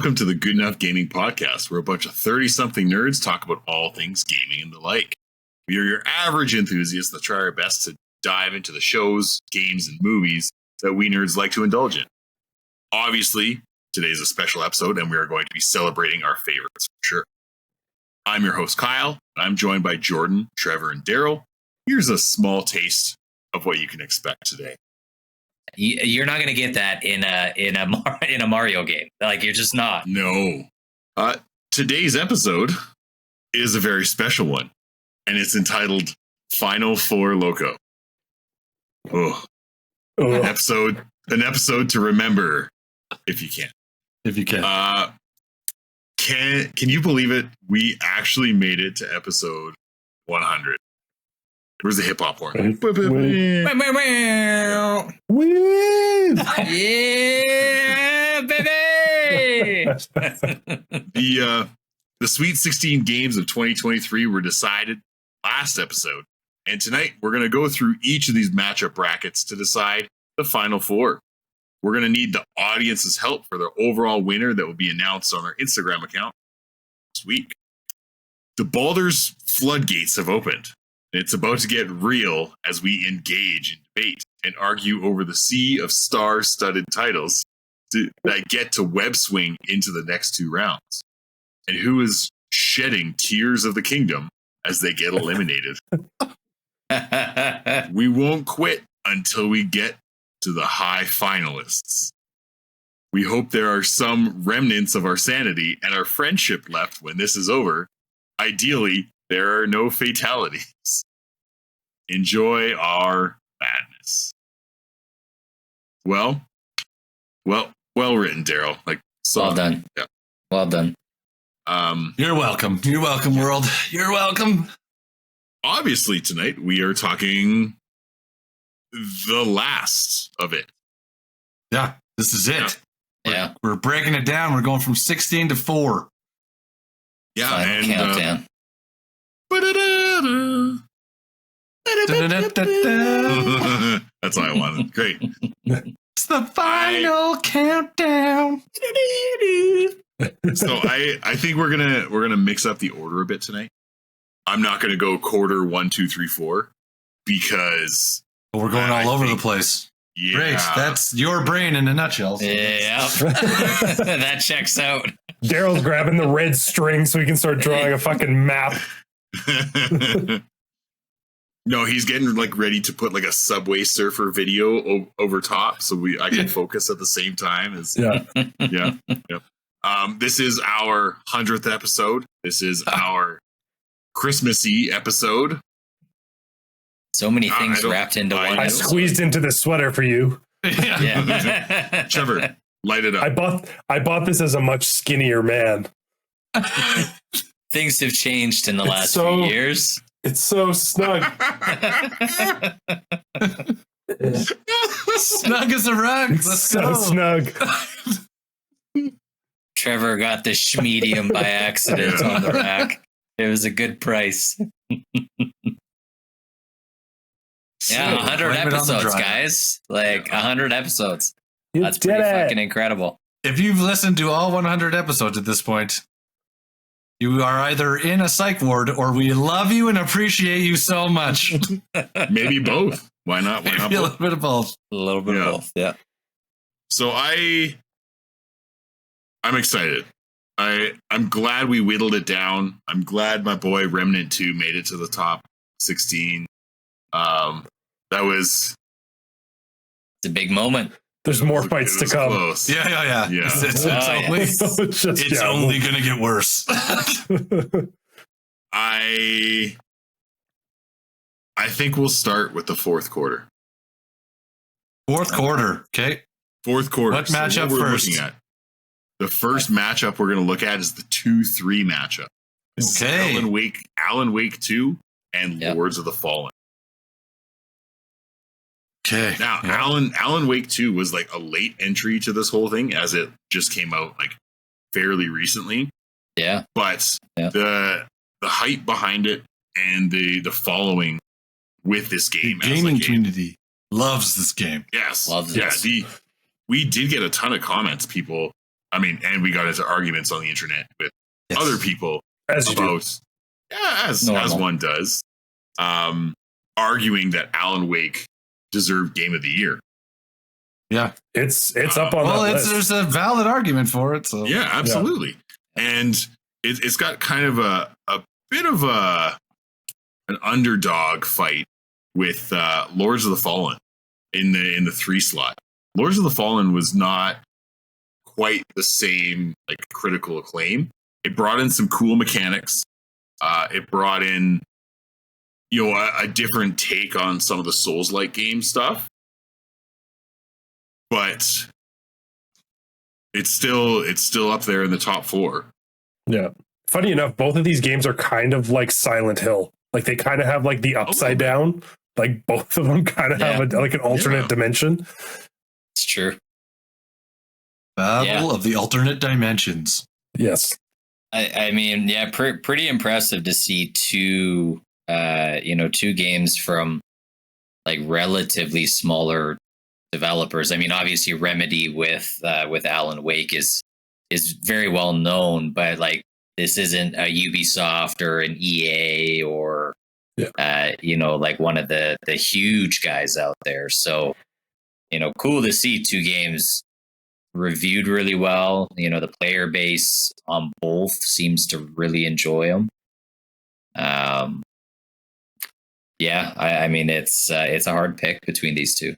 welcome to the Good Enough Gaming Podcast, where a bunch of 30-something nerds talk about all things gaming and the like. We are your average enthusiasts that try our best to dive into the shows, games, and movies that we nerds like to indulge in. Obviously, today's a special episode, and we are going to be celebrating our favorites for sure. I'm your host, Kyle, and I'm joined by Jordan, Trevor, and Daryl. Here's a small taste of what you can expect today. You're not going to get that in a Mario game. Like, you're just not. No. Today's episode is a very special one, and it's entitled Final Four Loko. Oh. An episode to remember if you can. If you can. Can you believe it? We actually made it to episode 100. Where's the hip hop horn? Yeah, baby! The Sweet 16 games of 2023 were decided last episode, and tonight we're going to go through each of these matchup brackets to decide the final four. We're going to need the audience's help for the overall winner that will be announced on our Instagram account this week. The Baldur's floodgates have opened. It's about to get real as we engage in debate and argue over the sea of star-studded titles that get to web swing into the next two rounds. And who is shedding tears of the kingdom as they get eliminated. We won't quit until we get to the high finalists. We hope there are some remnants of our sanity and our friendship left when this is over. Ideally, there are no fatalities. Enjoy our madness. Well written, Daryl. Well done. Yeah. Well done. You're welcome. You're welcome, world. You're welcome. Obviously, tonight we are talking the last of it. Yeah, this is it. Yeah. We're breaking it down. We're going from 16 to 4. Yeah, Final and countdown. That's all I wanted. Great. It's the final countdown. So I think we're gonna mix up the order a bit tonight. I'm not gonna go quarter 1, 2, 3, 4 because We're going all over the place. Yeah, Great. That's your brain in a nutshell. Yeah. That checks out. Daryl's grabbing the red string so he can start drawing a fucking map. No, he's getting ready to put a Subway Surfer video over top, so I can focus at the same time as Yeah. yeah. This is our 100th episode. This is our Christmassy episode. So many things wrapped into one. I squeezed into the sweater for you. Yeah. Trevor, light it up. I bought this as a much skinnier man. Things have changed in the last few years. It's so snug. Snug as a rug. Let's so go. snug. Trevor got the schmedium by accident on the rack. It was a good price. Yeah, 100 episodes, guys. 100 episodes. That's pretty fucking incredible. If you've listened to all 100 episodes at this point, you are either in a psych ward or we love you and appreciate you so much. Maybe both. Why not? Why not Maybe a both? little bit of both. A little bit of both, yeah. So I'm excited. I'm glad we whittled it down. I'm glad my boy Remnant 2 made it to the top 16. It's a big moment. There's more fights to come. Close. Yeah. It's only going to get worse. I think we'll start with the fourth quarter. Fourth quarter, okay. Fourth quarter. What matchup we're first? looking at, the first matchup we're going to look at is the 2-3 matchup. This is Alan Wake 2 and Lords of the Fallen. Okay. Now, Alan Wake 2 was a late entry to this whole thing, as it just came out fairly recently. Yeah. But the hype behind it and the following with this game, the gaming community loves this game. Yes. Loves it. We did get a ton of comments, people I mean, and we got into arguments on the internet with other people as one does, arguing that Alan Wake deserved Game of the Year. Yeah, it's up on that list. There's a valid argument for it. So yeah, absolutely. Yeah. And it's got kind of a bit of an underdog fight with Lords of the Fallen in the 3 slot. Lords of the Fallen was not quite the same like critical acclaim. It brought in some cool mechanics. It brought in a different take on some of the Souls-like game stuff. But it's still up there in the top 4. Yeah. Funny enough, both of these games are kind of like Silent Hill. Like they kind of have like the upside down. Like both of them kind of have like an alternate dimension. It's true. Battle of the alternate dimensions. Yes. I mean, pretty impressive to see two games from like relatively smaller developers. I mean, obviously Remedy with Alan Wake is very well known, but like this isn't a Ubisoft or an EA or like one of the huge guys out there. So, cool to see 2 games reviewed really well. The player base on both seems to really enjoy them. I mean, it's a hard pick between these 2.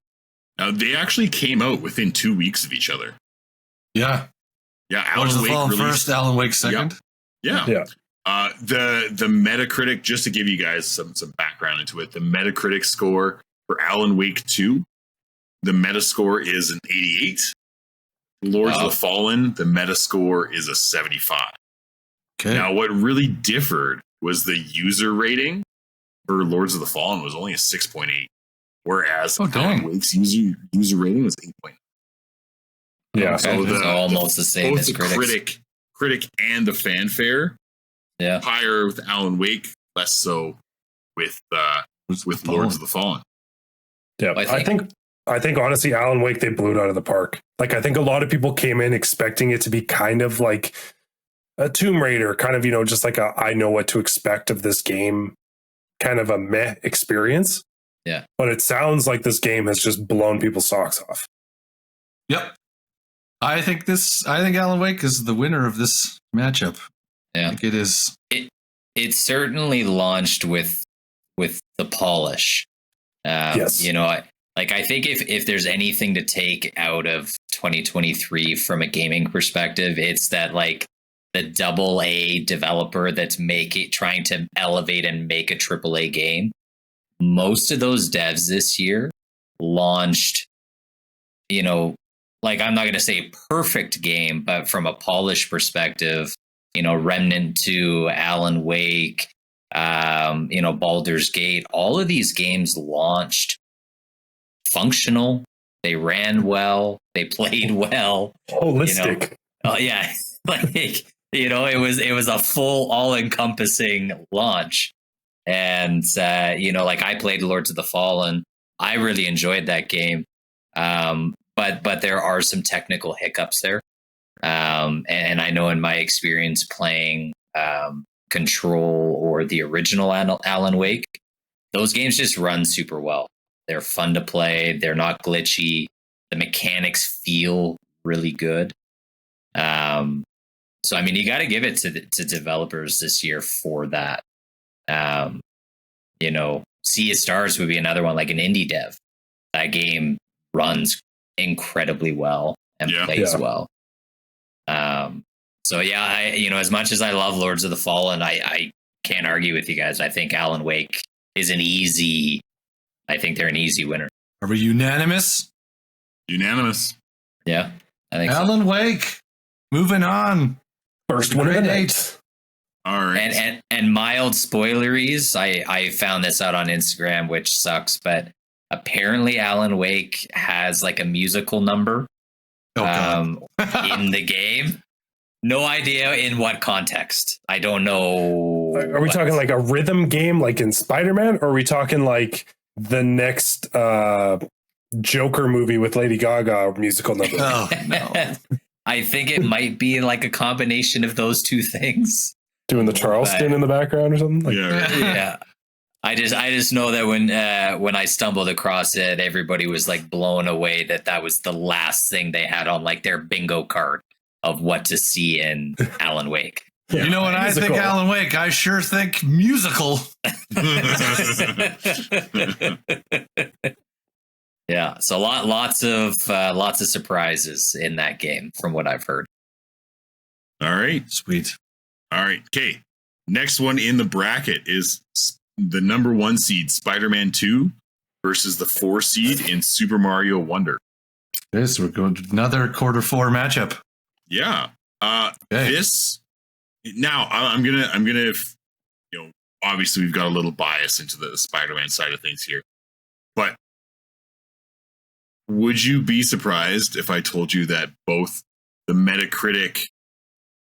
Now, they actually came out within 2 weeks of each other. Yeah. Yeah. Alan Wake released first, Alan Wake second. Yeah. The Metacritic, just to give you guys some background into it, the Metacritic score for Alan Wake 2, the Metascore is an 88. Lords of the Fallen, the Metascore is a 75. Okay. Now, what really differed was the user rating for Lords of the Fallen was only a 6.8. Whereas Alan Wake's user rating was 8.9. Yeah, so almost the same as critics. Critic and the fanfare. Yeah, higher with Alan Wake, less so with Lords of the Fallen. Yeah, I think honestly, Alan Wake, they blew it out of the park. Like I think a lot of people came in expecting it to be kind of like a Tomb Raider, kind of just like I know what to expect of this game, kind of a meh experience. Yeah. But it sounds like this game has just blown people's socks off. Yep. I think Alan Wake is the winner of this matchup. Yeah. I think it is. It certainly launched with the polish. Yes. I think if there's anything to take out of 2023 from a gaming perspective, it's that like the AA developer that's trying to elevate and make a AAA game. Most of those devs this year launched, like I'm not going to say perfect game, but from a polished perspective, Remnant 2, Alan Wake, Baldur's Gate, all of these games launched functional. They ran well. They played well. Holistic. Oh yeah. It was a full all-encompassing launch. And, like I played Lords of the Fallen. I really enjoyed that game. But there are some technical hiccups there. And I know in my experience playing Control or the original Alan Wake, those games just run super well. They're fun to play. They're not glitchy. The mechanics feel really good. So, I mean, you got to give it to developers this year for that. Sea of Stars would be another one, like an indie dev. That game runs incredibly well and plays well. So yeah, as much as I love Lords of the Fallen, I can't argue with you guys. I think Alan Wake is I think they're an easy winner. Are we unanimous? Unanimous. Yeah, I think Alan Wake. Moving on. First one of the night. All right. And mild spoileries. I found this out on Instagram, which sucks, but apparently Alan Wake has like a musical number in the game. No idea in what context. I don't know. Are we talking like a rhythm game like in Spider-Man? Or are we talking like the next Joker movie with Lady Gaga musical number? Oh, no. I think it might be like a combination of those two things. Doing the Charleston in the background or something. Like, Yeah. I just know that when I stumbled across it, everybody was like blown away that was the last thing they had on like their bingo card of what to see in Alan Wake. You know, when I think Alan Wake, I sure think musical. Yeah, so lots of surprises in that game from what I've heard. All right, sweet. All right, okay. Next one in the bracket is the number 1 seed Spider-Man 2 versus the 4 seed in Super Mario Wonder. This we're going to another quarter 4 matchup. Yeah. This now I'm gonna obviously we've got a little bias into the Spider-Man side of things here, but would you be surprised if I told you that both the Metacritic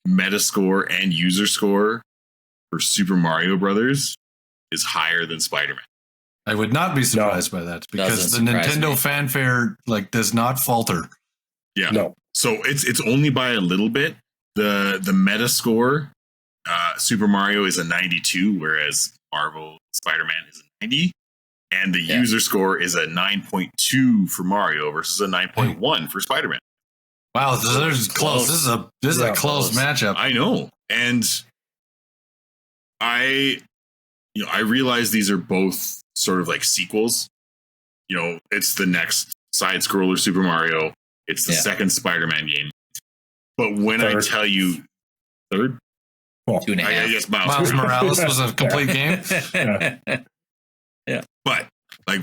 Metascore and user score for Super Mario Brothers is higher than Spider-Man? I would not be surprised by that because the Nintendo fanfare does not falter. Yeah. No. So it's only by a little bit. The Metascore, Super Mario is a 92, whereas Marvel Spider-Man is a 90. And the user score is a 9.2 for Mario versus a 9.1 for Spider-Man. Wow, this is close. This is a close matchup. I know. And I realize these are both sort of like sequels. It's the next side-scroller Super Mario. It's the second Spider-Man game. But when I tell you third? Well, 2.5. I guess Miles Morales was a complete game. Yeah. But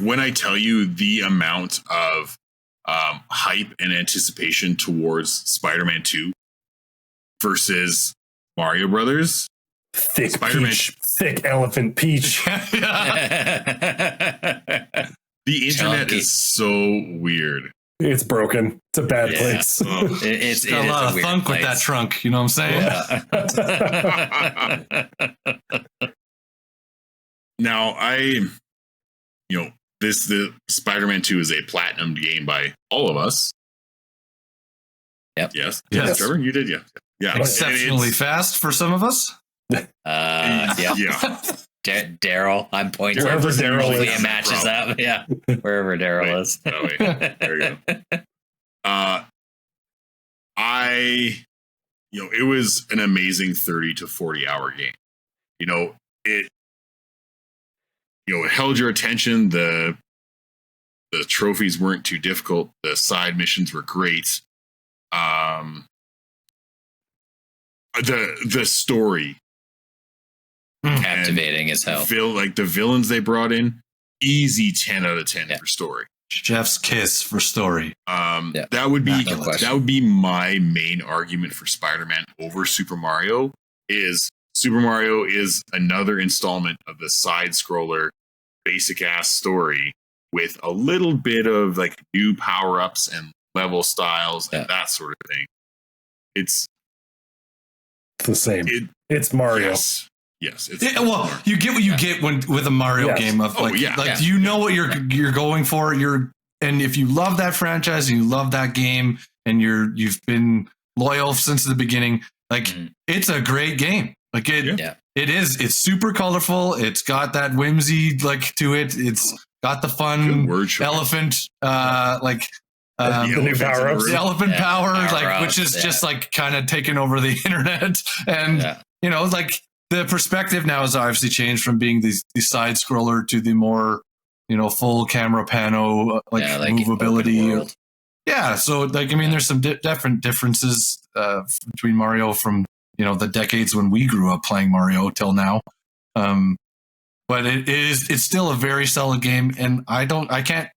when I tell you the amount of hype and anticipation towards Spider-Man 2 versus Mario Brothers, thick Spider-Man peach, thick elephant peach. The internet is so weird. It's broken. It's a bad place. It's got a lot of thunk with that trunk. You know what I'm saying? Yeah. Now, the Spider-Man 2 is a platinum game by all of us. Yep. Yes. Trevor, you did. Yeah. Exceptionally fast for some of us. Yeah. Daryl, I'm pointing wherever Daryl is. It matches up. Yeah, wherever Daryl is. There you go. It was an amazing 30 to 40 hour game. It held your attention. The trophies weren't too difficult. The side missions were great. The story. Captivating as hell. The villains they brought in, easy 10 out of 10 for story. Chef's kiss for story. That would be my main argument for Spider-Man over Super Mario. Is Super Mario is another installment of the side scroller basic ass story with a little bit of new power-ups and level styles and that sort of thing. It's the same. It's Mario. Yes. You get what you get with a Mario game of you know what you're going for. And if you love that franchise and you love that game and you've been loyal since the beginning, it's a great game. It's super colorful. It's got that whimsy to it. It's got the fun elephant the new power-ups. The elephant power which is just kind of taking over the internet. And the perspective now has obviously changed from being the side scroller to the more, full camera pano, movability. Yeah. So there's some different differences between Mario from, the decades when we grew up playing Mario till now. But it's still a very solid game. And I can't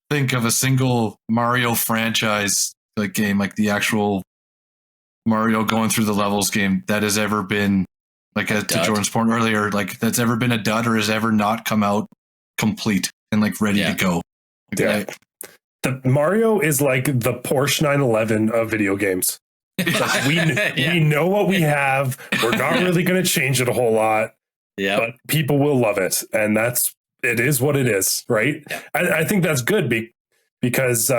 think of a single Mario franchise game, the actual Mario going through the levels game that has ever been to Jordan's point earlier, that's ever been a dud or has ever not come out complete and ready to go. The Mario is the Porsche 911 of video games. We know what we have. We're not really going to change it a whole lot. Yeah, but people will love it, and it is what it is, right? Yeah. I think that's good because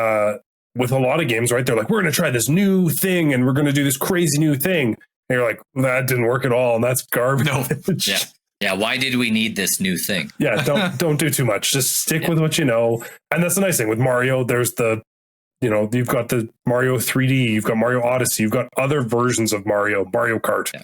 with a lot of games, right? They're like, we're going to try this new thing and we're going to do this crazy new thing. And you're like, that didn't work at all. And that's garbage. No. Yeah. Yeah. Why did we need this new thing? Yeah. Don't do too much. Just stick with what you know. And that's the nice thing with Mario. There's you've got the Mario 3D, you've got Mario Odyssey, you've got other versions of Mario Kart. Yeah.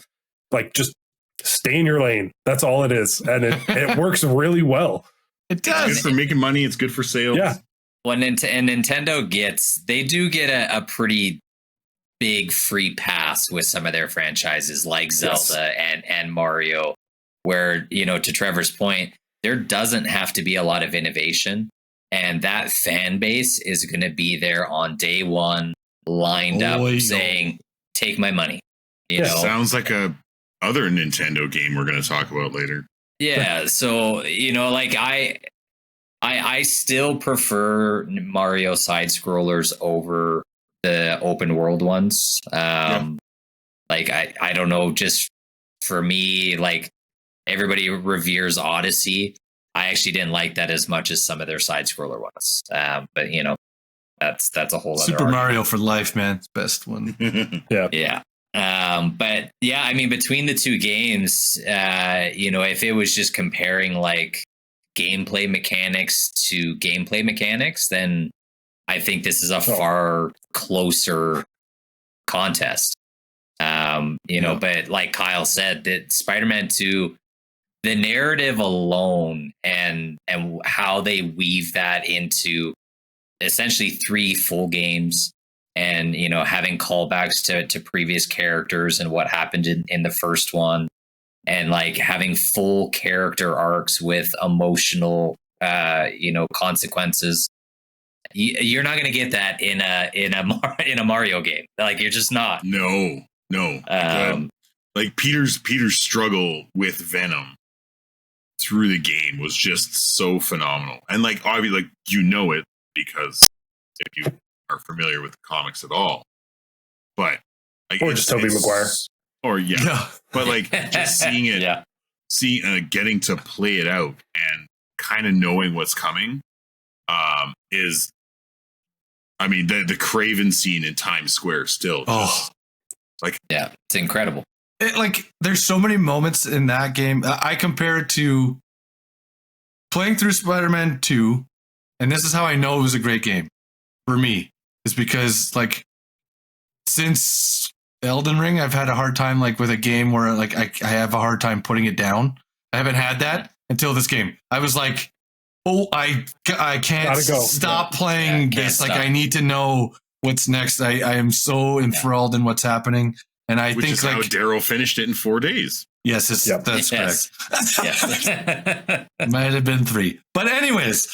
Like, just stay in your lane. That's all it is. And it works really well. It does. It's good for making money. It's good for sales. Yeah. When Nintendo they do get a pretty big free pass with some of their franchises like Zelda and Mario, where, to Trevor's point, there doesn't have to be a lot of innovation. And that fan base is going to be there on day one, lined up saying, take my money. You know? Sounds like a other Nintendo game we're going to talk about later. Yeah. So, I still prefer Mario side scrollers over the open world ones. I don't know, just for me, like, everybody reveres Odyssey. I actually didn't like that as much as some of their side scroller ones. But that's a whole other Super Mario for life, man. It's best one. Yeah. Yeah. But yeah, I mean, between the two games, if it was just comparing like gameplay mechanics to gameplay mechanics, then I think this is a far closer contest. But like Kyle said, that Spider-Man 2, the narrative alone and how they weave that into essentially 3 full games, and having callbacks to previous characters and what happened in the first one, and like having full character arcs with emotional consequences. You're not going to get that in a Mario game. Like, you're just not. No. Like Peter's struggle with Venom through the game was just so phenomenal. And like, obviously, like, it because if you are familiar with the comics at all, but like, or just Tobey Maguire, but like just seeing it, getting to play it out and kind of knowing what's coming, is, I mean, the Craven scene in Times Square still. It's incredible. There's so many moments in that game. I compare it to playing through Spider-Man 2, and this is how I know it was a great game for me, is because like, since Elden Ring, I've had a hard time like with a game where like I have a hard time putting it down. I haven't had that until this game. I was like, I can't stop playing this. Like, I need to know what's next. I am so enthralled in what's happening. And I think how Daryl finished it in 4 days. Yes, that's correct. Might have been 3. But anyways,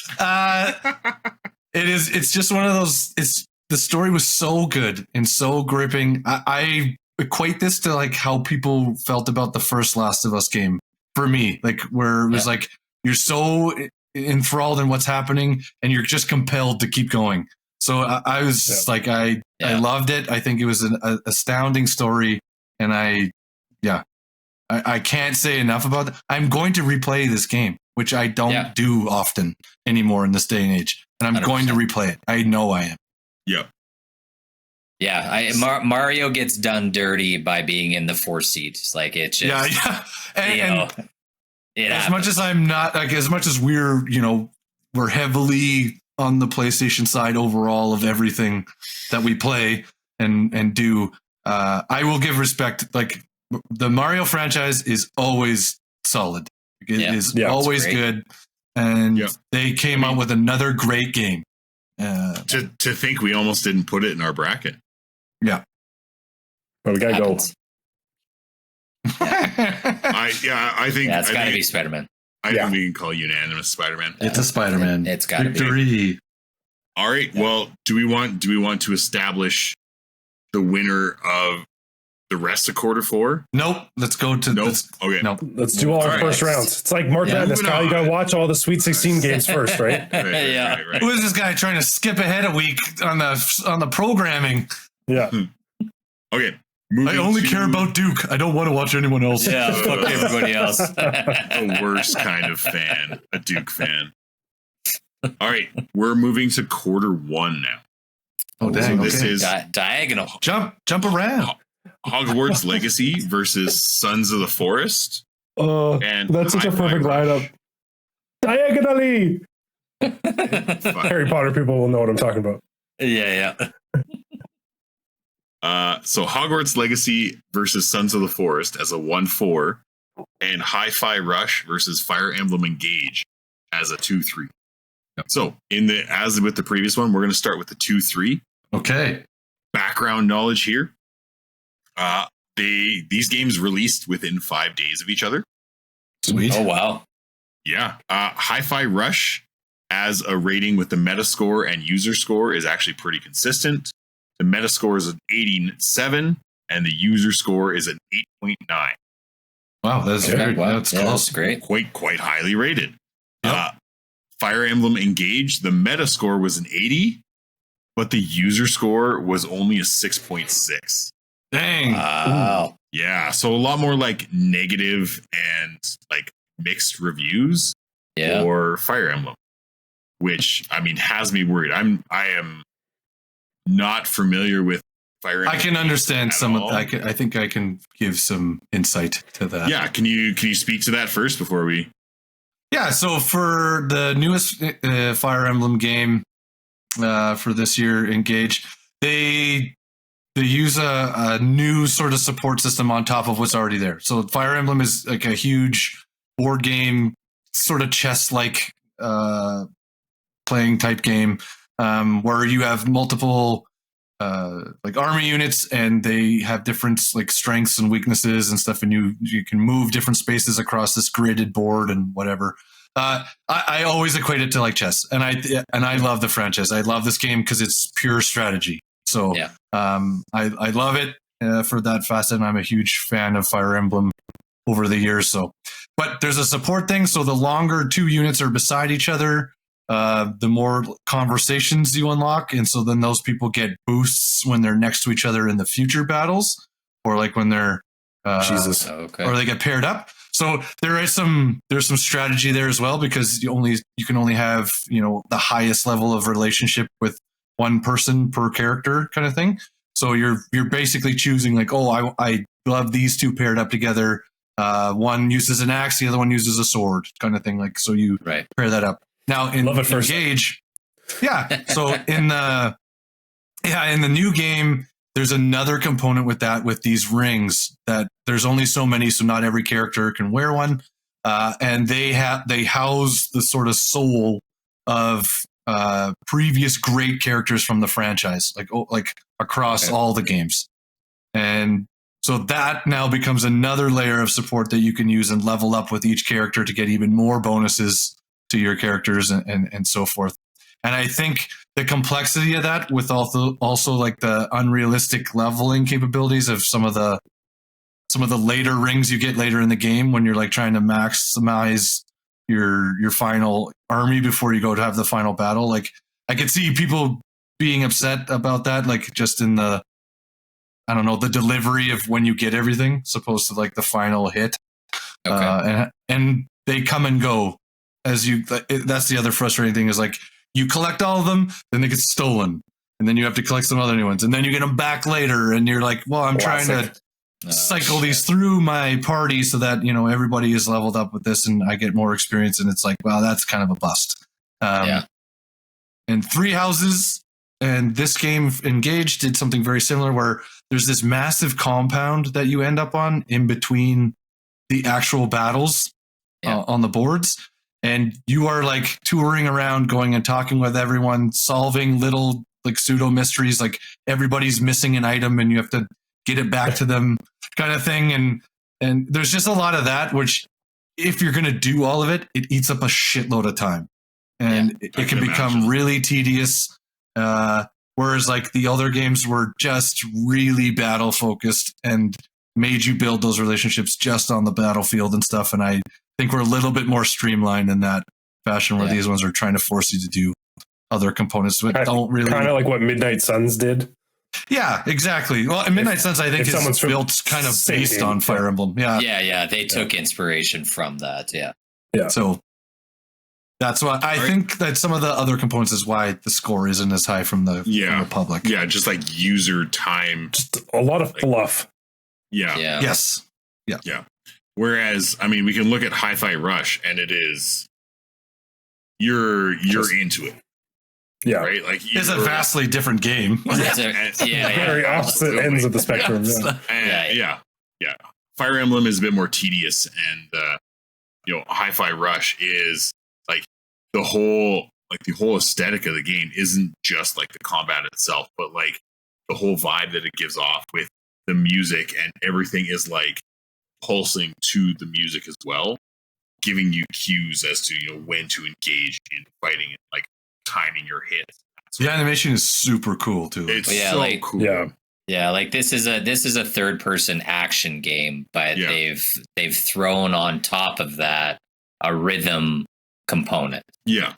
it's just one of those, the story was so good and so gripping. I equate this to like how people felt about the first Last of Us game for me, like where it was like, you're so enthralled in what's happening and you're just compelled to keep going. So I was just like, I loved it. I think it was an astounding story. And I can't say enough about it. I'm going to replay this game, which I don't do often anymore in this day and age. And I'm 100%. Going to replay it. I know I am. Yep. Yeah, Mario gets done dirty by being in the 4 seats. Like, it's just, as much as I'm not, like, as much as we're heavily on the PlayStation side overall of everything that we play and do, I will give respect. Like, the Mario franchise is always solid. It is always good. And they came out with another great game. To think we almost didn't put it in our bracket. Yeah. But we gotta go. I think it's gotta be Spider-Man. I think we can call unanimous Spider-Man. It's a Spider-Man. It's gotta be. All right. Well, do we want to establish the winner of the rest of quarter 4? Nope. Let's go to Okay. Nope. Let's do all our first rounds. It's like March Madness, Kyle. You gotta watch all the Sweet 16 games first, right? Right. Who is this guy trying to skip ahead a week on the programming? Yeah. Okay. I only care about Duke. I don't want to watch anyone else. Yeah, fuck everybody else. The worst kind of fan, a Duke fan. All right, we're moving to quarter 1 now. Oh, dang. So this is diagonal. Jump around. Hogwarts Legacy versus Sons of the Forest. And that's such a perfect lineup. Diagonally. Harry Potter people will know what I'm talking about. Yeah. So Hogwarts Legacy versus Sons of the Forest as a 1-4, and Hi-Fi Rush versus Fire Emblem Engage as a 2-3. Yep. So as with the previous one, we're going to start with the 2-3. Okay. Background knowledge here. These games released within 5 days of each other. Sweet. Oh wow. Yeah. Hi-Fi Rush as a rating with the Metascore and user score is actually pretty consistent. The Metascore is an 87 and the user score is an 8.9. Wow, that's great. Wow, that's close. That's great. Quite highly rated. Yep. Fire Emblem Engage, the Metascore was an 80, but the user score was only a 6.6. Dang. Wow. Yeah, so a lot more like negative and like mixed reviews for Fire Emblem, which I mean has me worried. I am not familiar with Fire Emblem. I can understand some of that. I think I can give some insight to that. Yeah, can you speak to that first before we? Yeah, so for the newest Fire Emblem game for this year, Engage, they use a new sort of support system on top of what's already there. So Fire Emblem is like a huge board game, sort of chess-like playing type game, where you have multiple like army units, and they have different like strengths and weaknesses and stuff, and you can move different spaces across this gridded board and whatever. I always equate it to like chess, and I love the franchise. I love this game because it's pure strategy. So I love it for that facet, and I'm a huge fan of Fire Emblem over the years. So, but there's a support thing. So the longer two units are beside each other, the more conversations you unlock, and so then those people get boosts when they're next to each other in the future battles, or like when they're or they get paired up. So there's some strategy there as well, because you can only have the highest level of relationship with one person per character kind of thing. So you're basically choosing like, oh, I love these two paired up together. One uses an axe, the other one uses a sword, kind of thing. Like, so you pair that up. Now in Engage, so in the new game, there's another component with that, with these rings, that there's only so many, so not every character can wear one, and they house the sort of soul of previous great characters from the franchise, like across all the games, and so that now becomes another layer of support that you can use and level up with each character to get even more bonuses to your characters and so forth. And I think the complexity of that, with also like the unrealistic leveling capabilities of some of the later rings you get later in the game, when you're like trying to maximize your final army before you go to have the final battle. Like, I could see people being upset about that, like just in the delivery of when you get everything, supposed to like the final hit. And they come and go as you. That's the other frustrating thing, is like, you collect all of them, then they get stolen, and then you have to collect some other new ones, and then you get them back later, and you're like, well, I'm trying to cycle these through my party so that everybody is leveled up with this, and I get more experience, and it's like, wow, that's kind of a bust. And Three Houses and this game Engage did something very similar, where there's this massive compound that you end up on in between the actual battles on the boards. And you are like touring around, going and talking with everyone, solving little like pseudo mysteries, like everybody's missing an item and you have to get it back to them, kind of thing. And there's just a lot of that, which if you're going to do all of it, it eats up a shitload of time, and it can become really tedious. Whereas like the other games were just really battle focused and made you build those relationships just on the battlefield and stuff. And I think we're a little bit more streamlined in that fashion, where these ones are trying to force you to do other components that don't really, kind of like what Midnight Suns did. Yeah, exactly. Well, Midnight Suns, I think, is built kind of based on Fire Emblem. Yeah. They took inspiration from that. Yeah. So That's why I think that some of the other components is why the score isn't as high from the public. Yeah, just like user time. Just a lot of fluff. Yeah. Yes. Yeah. Whereas, I mean, we can look at Hi-Fi Rush and it is you're into it. Yeah. Right? Like it's a vastly different game. Very opposite ends of the spectrum. Yeah. Fire Emblem is a bit more tedious, and Hi-Fi Rush is like the whole aesthetic of the game isn't just like the combat itself, but like the whole vibe that it gives off with the music, and everything is like pulsing to the music as well, giving you cues as to when to engage in fighting and like timing your hits. The animation is super cool too. It's so cool. Yeah, like this is a third person action game, but they've thrown on top of that a rhythm component. Yeah.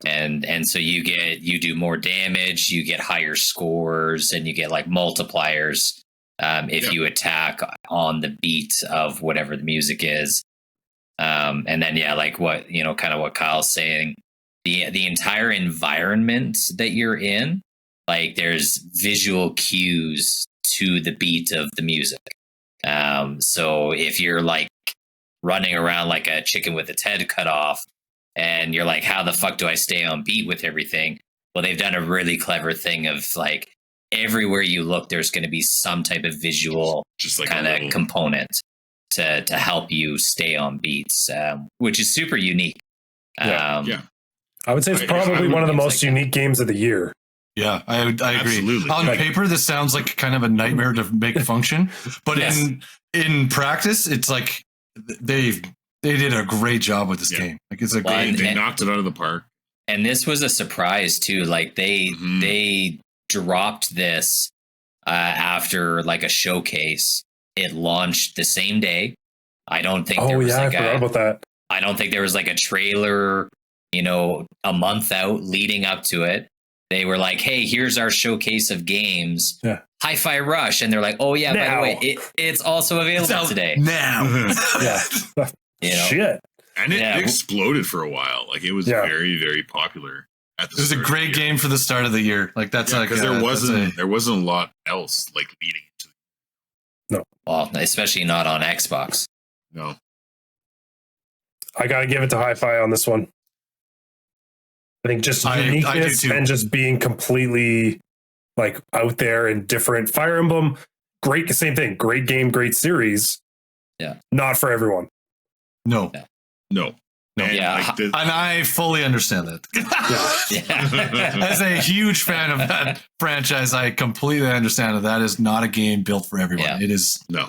And so you do more damage, you get higher scores, and you get like multipliers if you attack on the beat of whatever the music is. And then like what kind of what Kyle's saying, the entire environment that you're in, like there's visual cues to the beat of the music. So if you're like running around like a chicken with its head cut off and you're like, how the fuck do I stay on beat with everything? Well, they've done a really clever thing of like everywhere you look, there's going to be some type of visual just like kind of component to help you stay on beats, which is super unique. I would say it's probably one of the most unique games of the year. Yeah, I agree. Absolutely. On paper, this sounds like kind of a nightmare to make function, but in practice, it's like they did a great job with this game. Like it's they knocked it out of the park. And this was a surprise too. Like they dropped this after like a showcase. It launched the same day. I don't think. I forgot about that. I don't think there was like a trailer, a month out leading up to it. They were like, hey, here's our showcase of games. Yeah. Hi-Fi Rush. And they're like, oh, yeah, by the way, it's also available today. Now. Shit. And it exploded for a while. Like it was very, very popular. It was a great game for the start of the year. Like that's because there wasn't a lot else like leading into it. No. Well, especially not on Xbox. No. I got to give it to Hi-Fi on this one. I think just uniqueness and just being completely like out there and different. Fire Emblem, great, same thing. Great game, great series. Yeah. Not for everyone. No. And I fully understand that. As a huge fan of that franchise, I completely understand that is not a game built for everyone. Yeah. It is. No.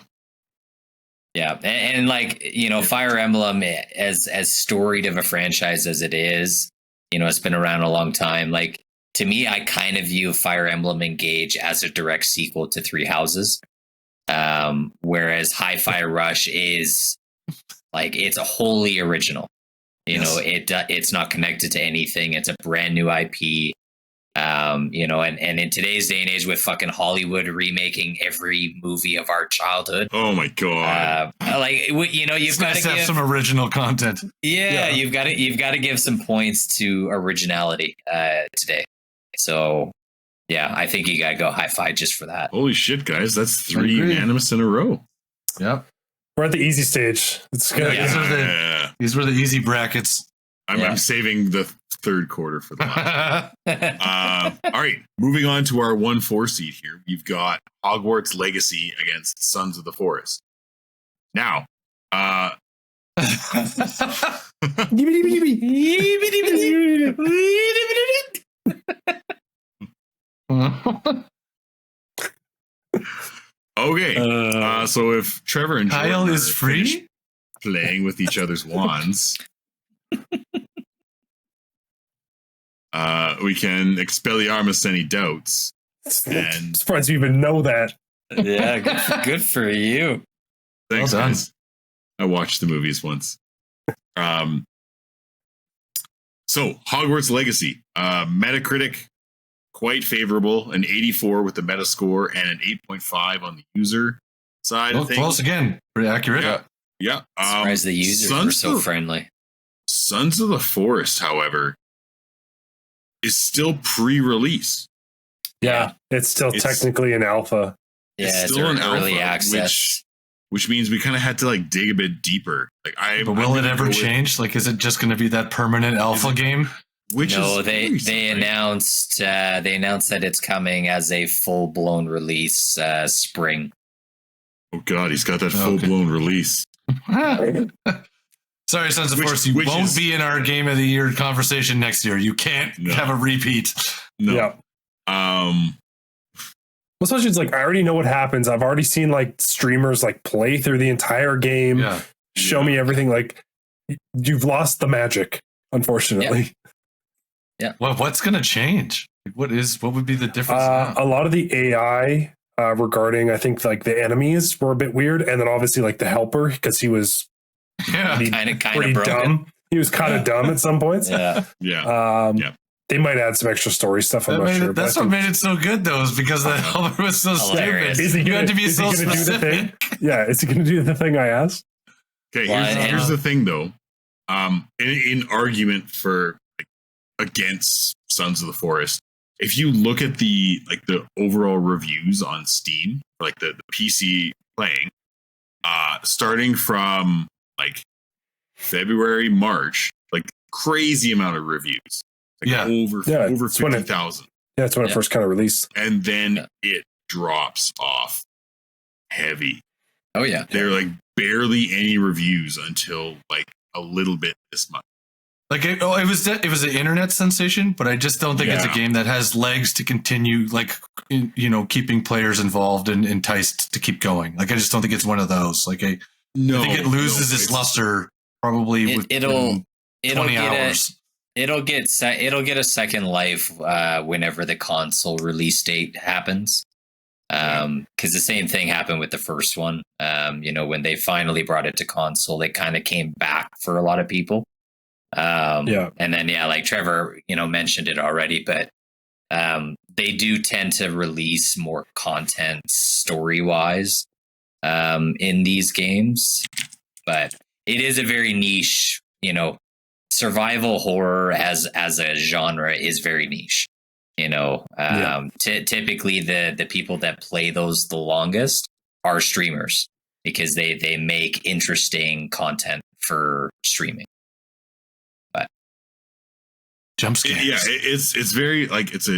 Yeah. And like, Fire Emblem, as storied of a franchise as it is, it's been around a long time. Like, to me, I kind of view Fire Emblem Engage as a direct sequel to Three Houses. Whereas Hi-Fi Rush is like, it's a wholly original. It's not connected to anything. It's a brand new IP. And in today's day and age with fucking Hollywood remaking every movie of our childhood. Oh my God. You've got to have some original content. Yeah, you've got to give some points to originality today. So I think you got to go Hi-Fi just for that. Holy shit, guys. That's 3 unanimous in a row. Yep. We're at the easy stage. It's good. These were the easy brackets. I'm saving the third quarter for that. All right, moving on to our 1-4 seed here. We've got Hogwarts Legacy against Sons of the Forest. Now, okay. So if Trevor and Jordan Kyle is free playing with each other's wands, we can Expelliarmus any doubts. And surprised you even know that. Yeah, good for you. Thanks, guys. I watched the movies once. So Hogwarts Legacy, Metacritic, quite favorable, an 84 with the Metascore and an 8.5 on the user side of things. Close again, pretty accurate. Yeah. Surprised the users were so friendly. Sons of the Forest, however, is still pre-release. Yeah, it's still technically an alpha. Yeah, it's still an early alpha, access. Which means we kind of had to like dig a bit deeper. Like, but will it ever change? Like, is it just going to be that permanent alpha game? They announced that it's coming as a full blown release spring. Oh God, he's got that full blown release. Sorry, Sons of Force, you won't be in our Game of the Year conversation next year. You can't have a repeat. No. Yeah. Especially it's like I already know what happens. I've already seen like streamers like play through the entire game, show me everything. Like you've lost the magic, unfortunately. Yeah. Well, what's going to change? What would be the difference? A lot of the AI regarding, I think like the enemies were a bit weird, and then obviously like the helper because he was kind of pretty dumb. He was kind of dumb at some points. They might add some extra story stuff. I'm not sure. That's what made it so good, though, is because the helper was so stupid. You had to be so specific. Yeah, is he going to do the thing I asked? Okay, here's the thing, though. In argument for against Sons of the Forest, if you look at the overall reviews on Steam, like the PC playing, starting from like February, March, like crazy amount of reviews. Over 50,000. Yeah, that's when it first kind of released. And then it drops off heavy. Oh yeah. There are like barely any reviews until like a little bit this month. Like it was an internet sensation, but I just don't think it's a game that has legs to continue, like, keeping players involved and enticed to keep going. Like I just don't think it's one of those. Like I think it loses its luster probably within 20 hours. It'll get a second life whenever the console release date happens. Because the same thing happened with the first one. When they finally brought it to console, it kind of came back for a lot of people. And then like Trevor, mentioned it already, but they do tend to release more content story-wise in these games. But it is a very niche, survival horror as a genre is very niche. Typically the people that play those the longest are streamers because they make interesting content for streaming. But jump scares. Yeah, it's very like it's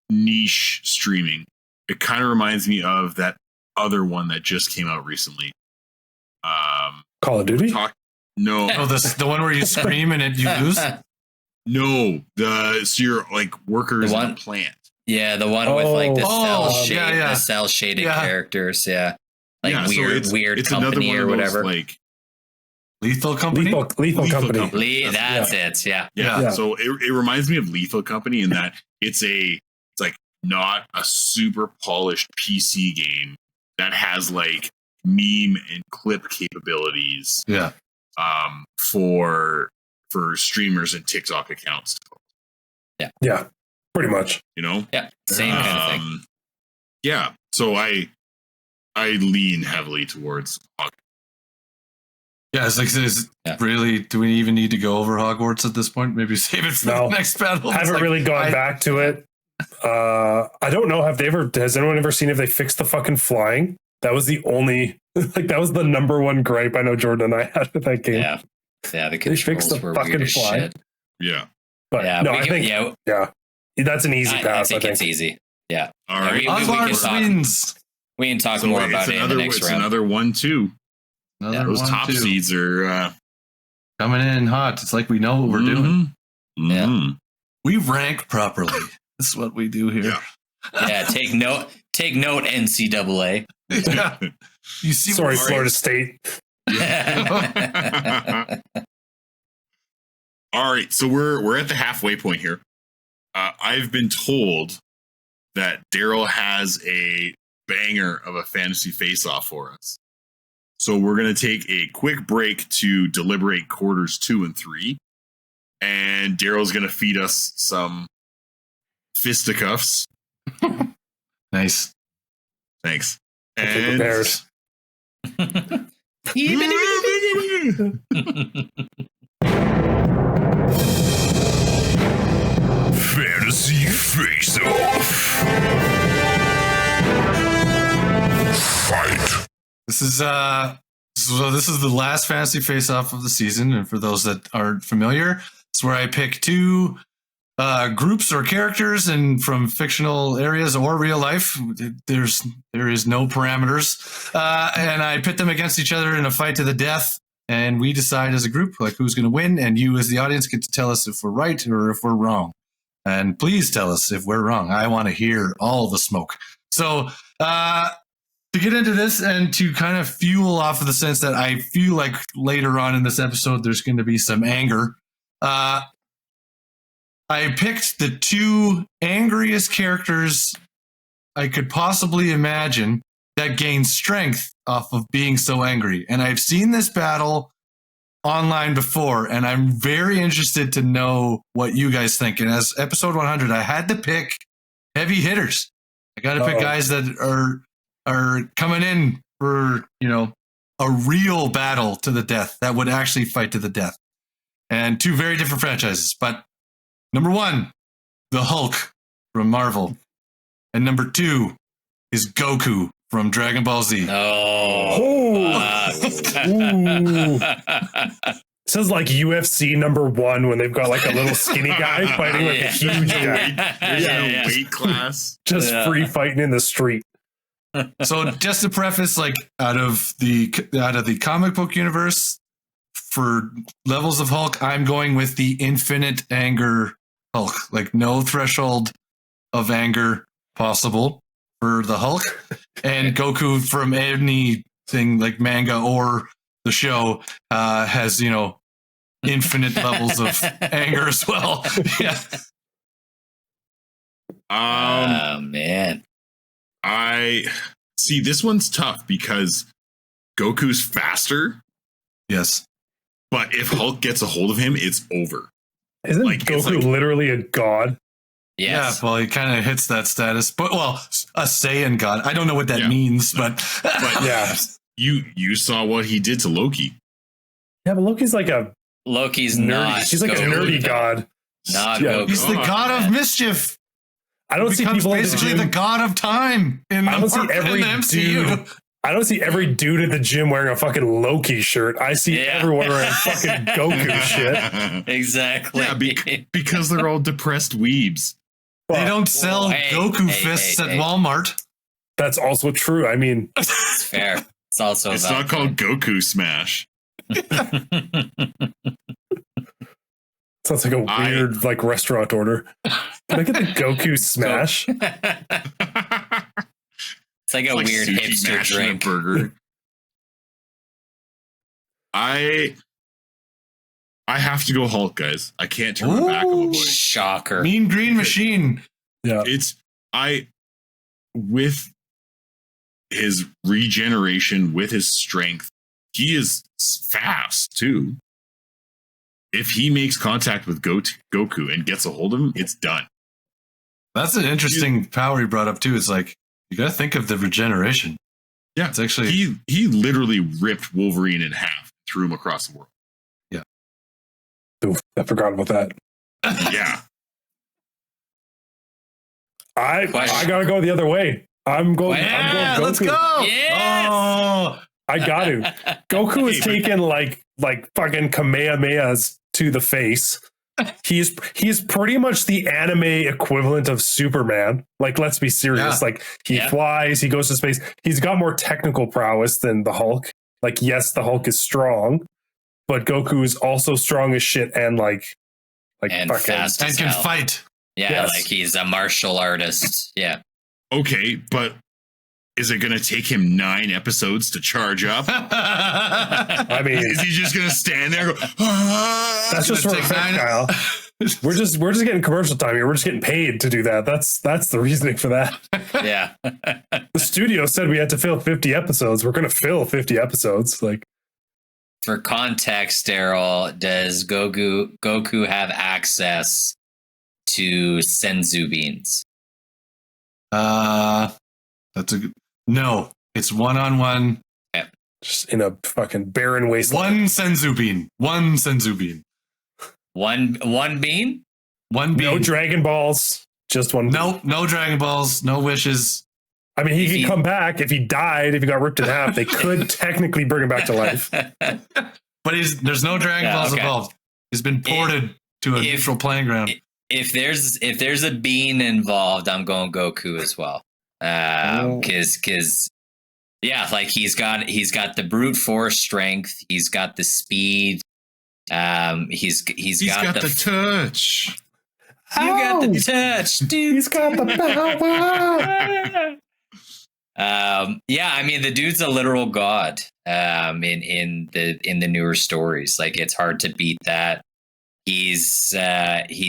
niche streaming. It kind of reminds me of that other one that just came out recently. Call of Duty? No. Oh, the one where you scream and you lose? No. So you're like workers in a plant. Yeah, the one with like the cell shaded characters. Yeah. Like weird company or whatever. Like Lethal Company? Lethal Company. That's it. Yeah. So it reminds me of Lethal Company in that it's like not a super polished PC game that has like meme and clip capabilities. Yeah. For streamers and TikTok accounts. Yeah, pretty much. Yeah, same kind of thing. Yeah, so I lean heavily towards Hogwarts. Yeah, it's like, really, do we even need to go over Hogwarts at this point? Maybe save it for the next battle. I haven't really gone back to it. I don't know. Has anyone ever seen if they fixed the fucking flying? That was the only, that was the number one gripe I know Jordan and I had with that game. Yeah, the controls they fixed the were fucking weird as fly. shit. Yeah. But I think that's an easy pass. I think it's easy. Yeah. All right. We can talk more about it in the next round. Another 1-2. Those top seeds are coming in hot. It's like we know what we're doing. Yeah. We rank properly. This is what we do here. Yeah. Take note, NCAA. Yeah. You see, Florida State. All right, so we're at the halfway point here. I've been told that Daryl has a banger of a fantasy face-off for us. So we're going to take a quick break to deliberate quarters 2 and 3, and Daryl's going to feed us some fisticuffs. Nice. Thanks. Prepared. Fantasy Face-Off. Fight. This is the last Fantasy Face-Off of the season, and for those that aren't familiar, it's where I pick two groups or characters and from fictional areas or real life. There is no parameters, and I pit them against each other in a fight to the death. And we decide as a group like who's going to win, and you as the audience get to tell us if we're right or if we're wrong. And please tell us if we're wrong. I want to hear all the smoke. So to get into this and to kind of fuel off of the sense that I feel like later on in this episode there's going to be some anger. I picked the two angriest characters I could possibly imagine that gain strength off of being so angry. And I've seen this battle online before, and I'm very interested to know what you guys think. And as episode 100, I had to pick heavy hitters. I got to pick guys that are coming in for, a real battle to the death that would actually fight to the death. And two very different franchises. But number one, the Hulk from Marvel. And number two is Goku from Dragon Ball Z. Sounds like UFC number one when they've got like a little skinny guy fighting like a huge guy. There's no weight class. Just free fighting in the street. So just to preface, like out of the comic book universe, for levels of Hulk, I'm going with the infinite anger Hulk. Like no threshold of anger possible for the Hulk. And Goku from anything like manga or the show has, infinite levels of anger as well. Yeah. Oh, man. I see this one's tough because Goku's faster. Yes. But if Hulk gets a hold of him, it's over. Isn't Goku literally a god? Yes. Yeah, well, he kind of hits that status. But, a Saiyan god. I don't know what that means, but yeah. You saw what he did to Loki. Yeah, but Loki's like Loki's nerdy. not. He's like a nerdy god. Not Goku. He's the god of mischief. I don't see people basically the god of time in the MCU. I don't see every dude at the gym wearing a fucking Loki shirt. I see everyone wearing fucking Goku shit. Exactly. Yeah, because they're all depressed weebs. They don't sell Goku fists at Walmart. That's also true. I mean, it's fair. It's also it's not called Goku Smash. Sounds like a weird restaurant order. Can I get the Goku Smash? It's like a weird hipster drink. Burger. I have to go Hulk, guys. I can't turn my back on the boy. Shocker. Mean Green Machine. Yeah. With his regeneration, with his strength, he is fast too. If he makes contact with Goku and gets a hold of him, it's done. That's an interesting power he brought up too. It's like, you got to think of the regeneration. Yeah. It's actually... He literally ripped Wolverine in half, threw him across the world. Yeah. Oof, I forgot about that. Yeah. I gotta go the other way. I'm going Goku. Let's go. Yes! Oh, I got to. Goku is taking like fucking Kamehamehas to the face. He's pretty much the anime equivalent of Superman. Like, let's be serious. Yeah. Like, he flies, he goes to space. He's got more technical prowess than the Hulk. Like, yes, the Hulk is strong, but Goku is also strong as shit and and fucking fast and can fight. Yeah, like he's a martial artist. Yeah. Okay, but is it going to take him 9 episodes to charge up? I mean, is he just going to stand there? And go, that's just for effect, Kyle. We're just getting commercial time here. We're just getting paid to do that. That's the reasoning for that. Yeah. The studio said we had to fill 50 episodes. We're going to fill 50 episodes. Like, for context, Daryl, does Goku have access to senzu beans? That's a good... No, it's one-on-one. Yeah. Just in a fucking barren wasteland. One senzu bean. One bean? One bean. No Dragon Balls. Just one bean. No Dragon Balls. No wishes. I mean, he could come back if he died, if he got ripped in half. They could technically bring him back to life. But there's no Dragon Balls involved. He's been ported to a neutral playing ground. If there's a bean involved, I'm going Goku as well. Because like he's got the brute force strength. He's got the speed. He's got the touch. You got the touch, dude. He's got the power. I mean, the dude's a literal god. In the newer stories, like it's hard to beat that. He's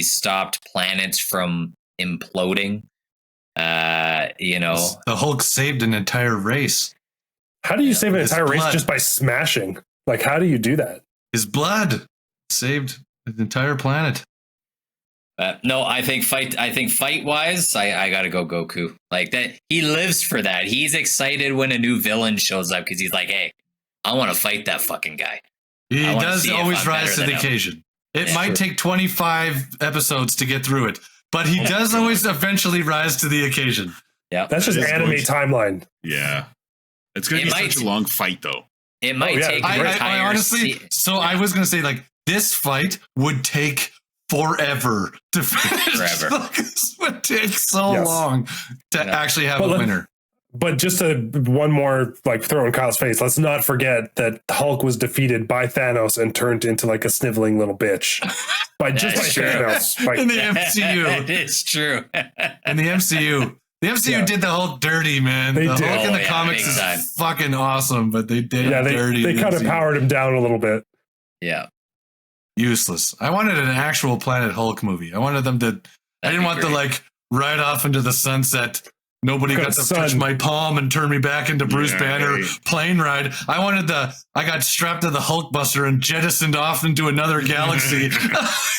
stopped planets from imploding. The Hulk saved an entire race. How do you save an entire race just by smashing? Like, how do you do that? His blood saved the entire planet. No, I think fight wise, I gotta go Goku. Like that, he lives for that. He's excited when a new villain shows up because he's like, "Hey, I want to fight that fucking guy." He does always rise to the occasion. It might take 25 episodes to get through it, but he does always eventually rise to the occasion. Yeah, that's just anime timeline. Yeah, it's gonna be such a long fight, though. It might take. I honestly, I was gonna say like this fight would take forever to finish. Forever. This would take so long to actually have a winner. But just one more like throw in Kyle's face. Let's not forget that Hulk was defeated by Thanos and turned into like a sniveling little bitch by Thanos. In the MCU, it's true. In the MCU, did the Hulk dirty, man. The Hulk in the comics is fucking awesome, but they did dirty. They kind of powered him down a little bit. Yeah. Useless. I wanted an actual Planet Hulk movie. I wanted them to. I didn't want the like ride off into the sunset. Nobody got to touch my palm and turn me back into Bruce Banner plane ride. I got strapped to the Hulkbuster and jettisoned off into another galaxy.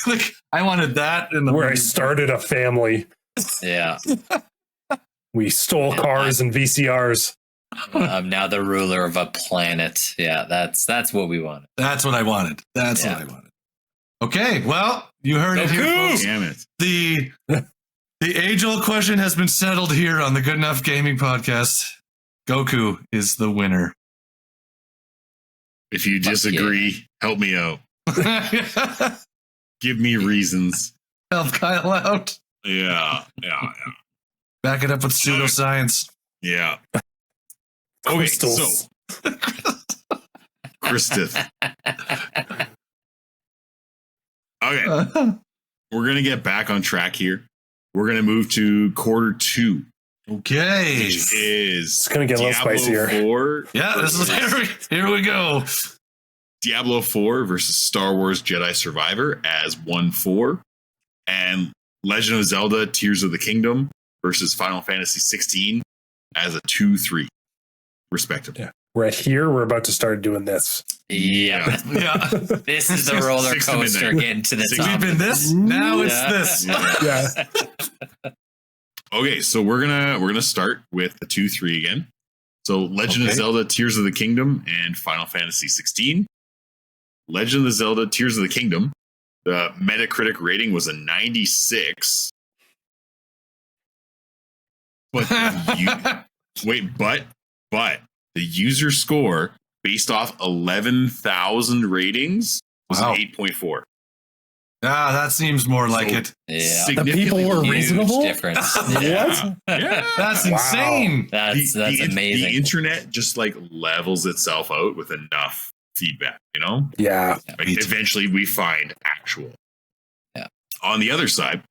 Like I wanted that in the where movie. I started a family. Yeah. We stole cars and VCRs. I'm now the ruler of a planet. Yeah, that's what we wanted. That's what I wanted. That's what I wanted. Okay, well, you heard it here, folks. Damn it. The age-old question has been settled here on the Good Enough Gaming Podcast. Goku is the winner. If you disagree, help me out. Give me reasons. Help Kyle out. Yeah. Back it up with pseudoscience. Yeah. Okay, so Christith. Okay. We're going to get back on track here. We're going to move to quarter 2. Okay. Which is it's going to get a little spicier. 4 yeah, this is here we go. Diablo 4 versus Star Wars Jedi Survivor as 1-4. And Legend of Zelda Tears of the Kingdom versus Final Fantasy 16 as a 2-3, respectively. Yeah. Right here, we're about to start doing this. Yeah. This is the roller coaster getting to the top. We've been this, now it's this. Yeah. Okay, so we're gonna start with the 2-3 again. So Legend of Zelda Tears of the Kingdom and Final Fantasy 16. Legend of Zelda Tears of the Kingdom, the Metacritic rating was a 96. But but the user score based off 11,000 ratings was an 8.4. That seems more like it. Yeah. The people were reasonable? Difference. What? Yeah. That's insane. That's amazing. The internet just like levels itself out with enough feedback, you know? Yeah. Like eventually we find actual. Yeah. On the other side,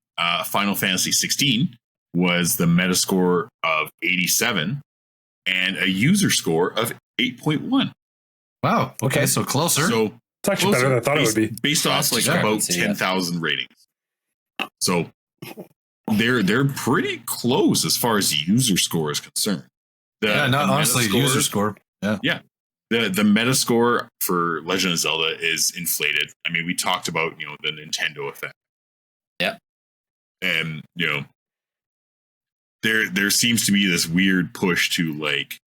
Final Fantasy 16 was the Metascore of 87 and a user score of 8.1. Wow. Okay, so closer. So it's actually better than I thought it would be. Based off like about 10,000 ratings. So they're pretty close as far as user score is concerned. Honestly, user score. Yeah. The Metascore for Legend of Zelda is inflated. I mean, we talked about, the Nintendo effect. Yeah. And, there seems to be this weird push to like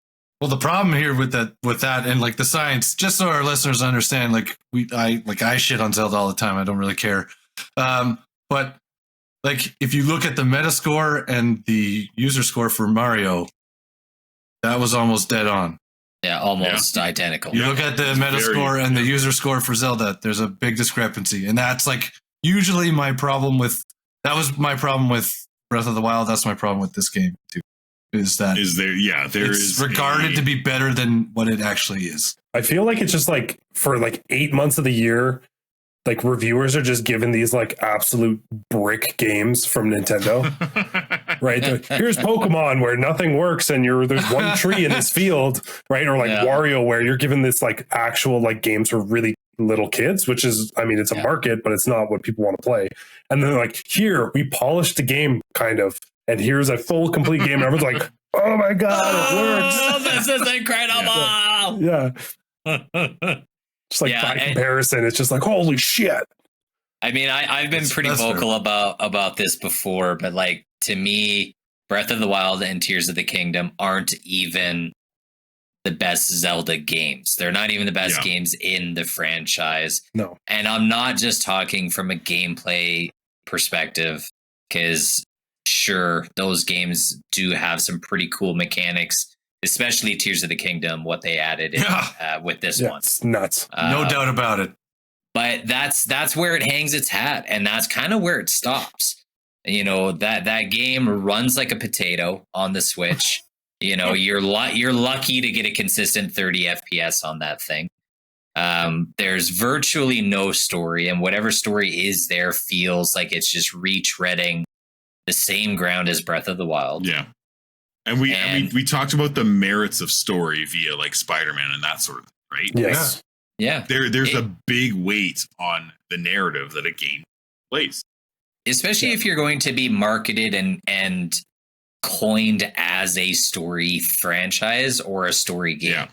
Well, the problem here with that, and like the science, just so our listeners understand, like I shit on Zelda all the time. I don't really care. But like, if you look at the Metascore and the user score for Mario, that was almost dead on. Yeah, almost identical. You look at the Metascore and the user score for Zelda, there's a big discrepancy. And that's like usually my problem with, that was my problem with Breath of the Wild. That's my problem with this game too. There is regarded to be better than what it actually is. I feel like it's just like for like 8 months of the year, like reviewers are just given these like absolute brick games from Nintendo, right? Here's Pokemon where nothing works and there's one tree in this field, right? Or like Wario where you're given this like actual like games for really little kids, which is, I mean, it's a market, but it's not what people want to play. And then like, here we polished the game kind of, and here's a full complete game. And everyone's like, oh my God, it works. Oh, this is incredible. Yeah. Just like by comparison, it's just like, holy shit. I mean, I've been pretty vocal about this before, but like to me, Breath of the Wild and Tears of the Kingdom aren't even the best Zelda games. They're not even the best games in the franchise. No. And I'm not just talking from a gameplay perspective, because sure, those games do have some pretty cool mechanics, especially Tears of the Kingdom, what they added in, with this one. It's nuts. No doubt about it. But that's where it hangs its hat, and that's kind of where it stops. You know, that game runs like a potato on the Switch. You know, you're lucky to get a consistent 30 FPS on that thing. There's virtually no story, and whatever story is there feels like it's just retreading the same ground as Breath of the Wild. Yeah. And we talked about the merits of story via like Spider-Man and that sort of thing, right? Yes. Yeah. There's a big weight on the narrative that a game plays. Especially if you're going to be marketed and coined as a story franchise or a story game. Yeah.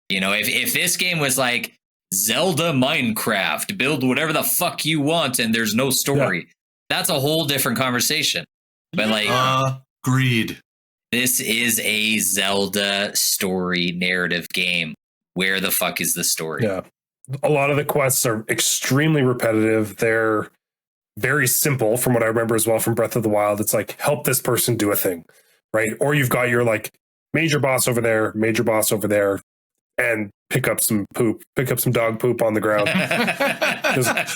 You know, if this game was like Zelda Minecraft, build whatever the fuck you want and there's no story, that's a whole different conversation. But like, agreed. This is a Zelda story narrative game. Where the fuck is the story? Yeah. A lot of the quests are extremely repetitive. They're very simple from what I remember as well from Breath of the Wild. It's like, help this person do a thing, right? Or you've got your like major boss over there, and pick up some dog poop on the ground.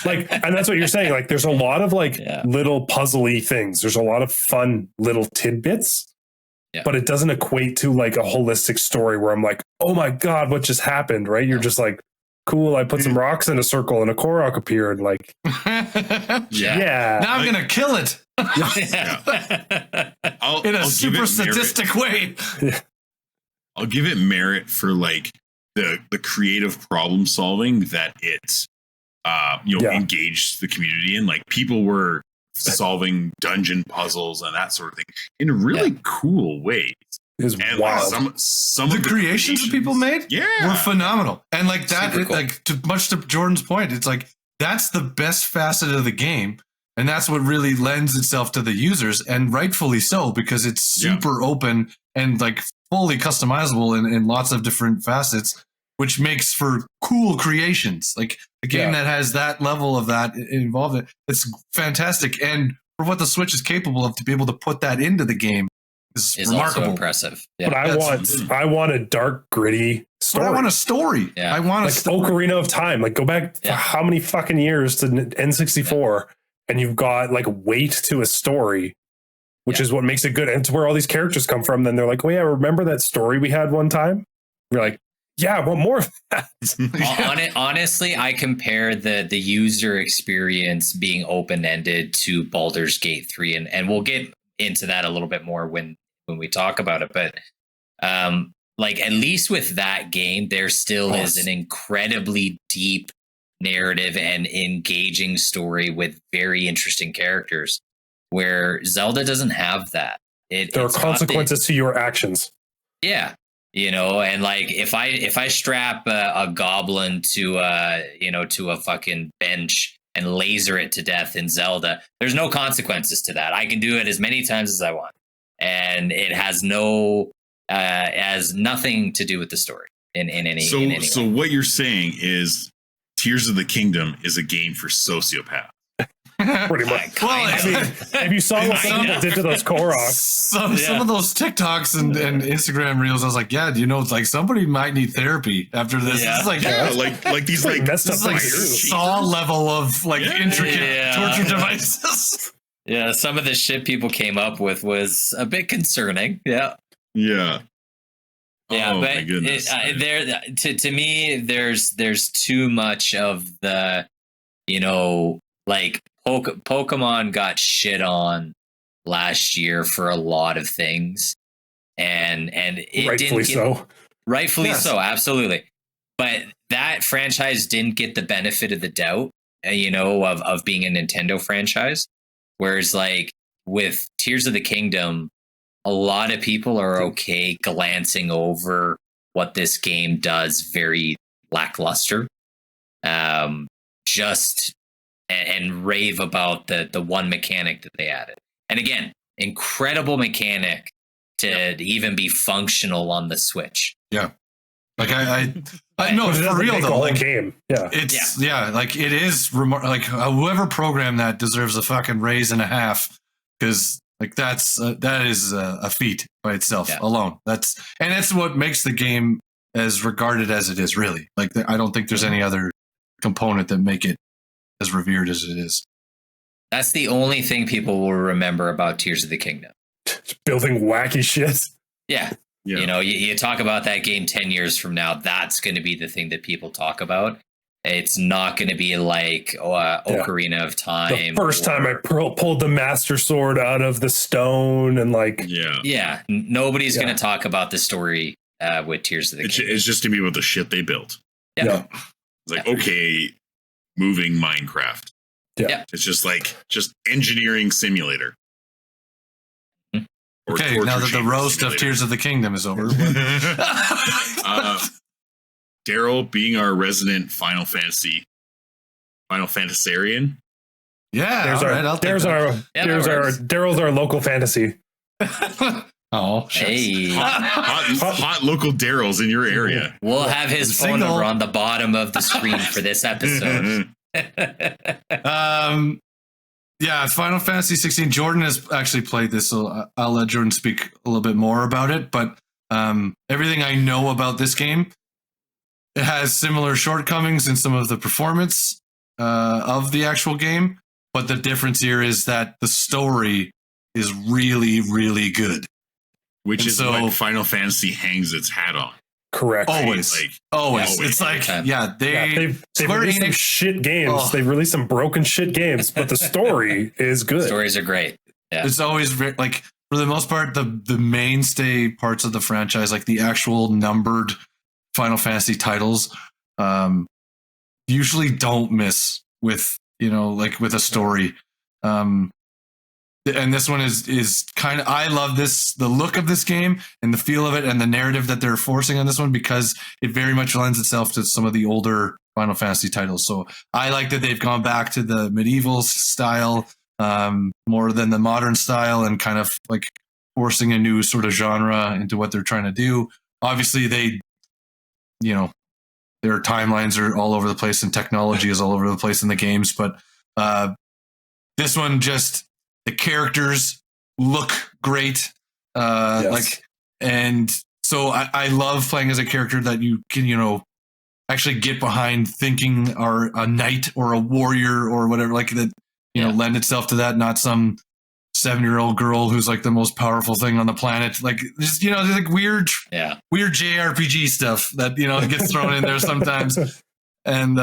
Like, and that's what you're saying. Like, there's a lot of like little puzzly things. There's a lot of fun little tidbits. Yeah. But it doesn't equate to like a holistic story where I'm like, oh my God, what just happened? Right. You're just like, cool. I put some rocks in a circle and a Korok appeared. Like, yeah. Now I'm going to kill it. In a super sadistic way. Yeah. I'll give it merit for like the creative problem solving that it, engaged the community in. Like people were solving dungeon puzzles and that sort of thing in really cool ways. It was wild. Some the of the creations that people made were phenomenal. And like that, cool. like much to Jordan's point, it's like that's the best facet of the game. And that's what really lends itself to the users, and rightfully so, because it's super open and like fully customizable in lots of different facets, which makes for cool creations. Like a game that has that level of that involved, it's fantastic. And for what the Switch is capable of, to be able to put that into the game is remarkable. Also impressive. Yeah. But I want a dark, gritty story. But I want a story. Yeah. I want like a story. Ocarina of Time. Like go back for how many fucking years to N64, and you've got like weight to a story, which is what makes it good. And it's where all these characters come from. Then they're like, oh yeah, remember that story we had one time? You're like, yeah, I want more of that. Honestly, I compare the user experience being open-ended to Baldur's Gate 3, and we'll get into that a little bit more when we talk about it. But like at least with that game, there still is an incredibly deep narrative and engaging story with very interesting characters, where Zelda doesn't have that. There are consequences to your actions. Yeah. You know, and like if I strap a goblin to a fucking bench and laser it to death in Zelda, there's no consequences to that. I can do it as many times as I want, and it has no has nothing to do with the story in any way. So what you're saying is Tears of the Kingdom is a game for sociopaths. Pretty much. Well, I mean, if you saw what some people did to those Koroks, some of those TikToks and Instagram reels, I was like, yeah, it's like somebody might need therapy after this. Yeah. It's like, like these like this is like Saw level of like intricate torture devices. Yeah, some of the shit people came up with was a bit concerning. Yeah. Yeah. Yeah, oh, but my goodness. To me, there's too much of the, like Pokemon got shit on last year for a lot of things, and it rightfully so. Rightfully so, absolutely. But that franchise didn't get the benefit of the doubt, of being a Nintendo franchise. Whereas, like with Tears of the Kingdom, a lot of people are okay glancing over what this game does very lackluster. And rave about the one mechanic that they added. And again, incredible mechanic to even be functional on the Switch. Yeah. Like I know for real though. Like game. Yeah. It's like it is like whoever programmed that deserves a fucking raise and a half, because like that is a feat by itself alone. That's what makes the game as regarded as it is, really. Like I don't think there's any other component that make it as revered as it is. That's the only thing people will remember about Tears of the Kingdom. Building wacky shit. Yeah. You talk about that game 10 years from now, that's going to be the thing that people talk about. It's not going to be like Ocarina of Time. The first time I pulled the Master Sword out of the stone and like... Yeah. Nobody's going to talk about the story with Tears of the Kingdom. It's just going to be about the shit they built. Yeah. It's like, okay... moving Minecraft. Yeah. It's just engineering simulator. Okay, now that the roast of Tears of the Kingdom is over. Daryl, being our resident Final Fantasarian. Yeah, Daryl's our local fantasy. Oh, hey. Hot local Daryls in your area. We'll have his phone number on the bottom of the screen for this episode. Final Fantasy 16. Jordan has actually played this, so I'll let Jordan speak a little bit more about it. But everything I know about this game, it has similar shortcomings in some of the performance of the actual game. But the difference here is that the story is really, really good. Which is what Final Fantasy hangs its hat on. Correct. Always. It's like, they've released some shit games. Oh. They've released some broken shit games, but the story is good. Stories are great. Yeah. It's always for the most part, the mainstay parts of the franchise, like the actual numbered Final Fantasy titles, usually don't miss with, with a story. And this one is kind of, I love the look of this game and the feel of it and the narrative that they're forcing on this one, because it very much lends itself to some of the older Final Fantasy titles. So I like that they've gone back to the medieval style more than the modern style, and kind of like forcing a new sort of genre into what they're trying to do. Obviously their timelines are all over the place and technology is all over the place in the games. But this one the characters look great. And so I love playing as a character that you can, actually get behind, thinking are a knight or a warrior or whatever, like that, lend itself to that, not some 7-year-old girl who's like the most powerful thing on the planet. Like just, there's like weird JRPG stuff that, gets thrown in there sometimes. And,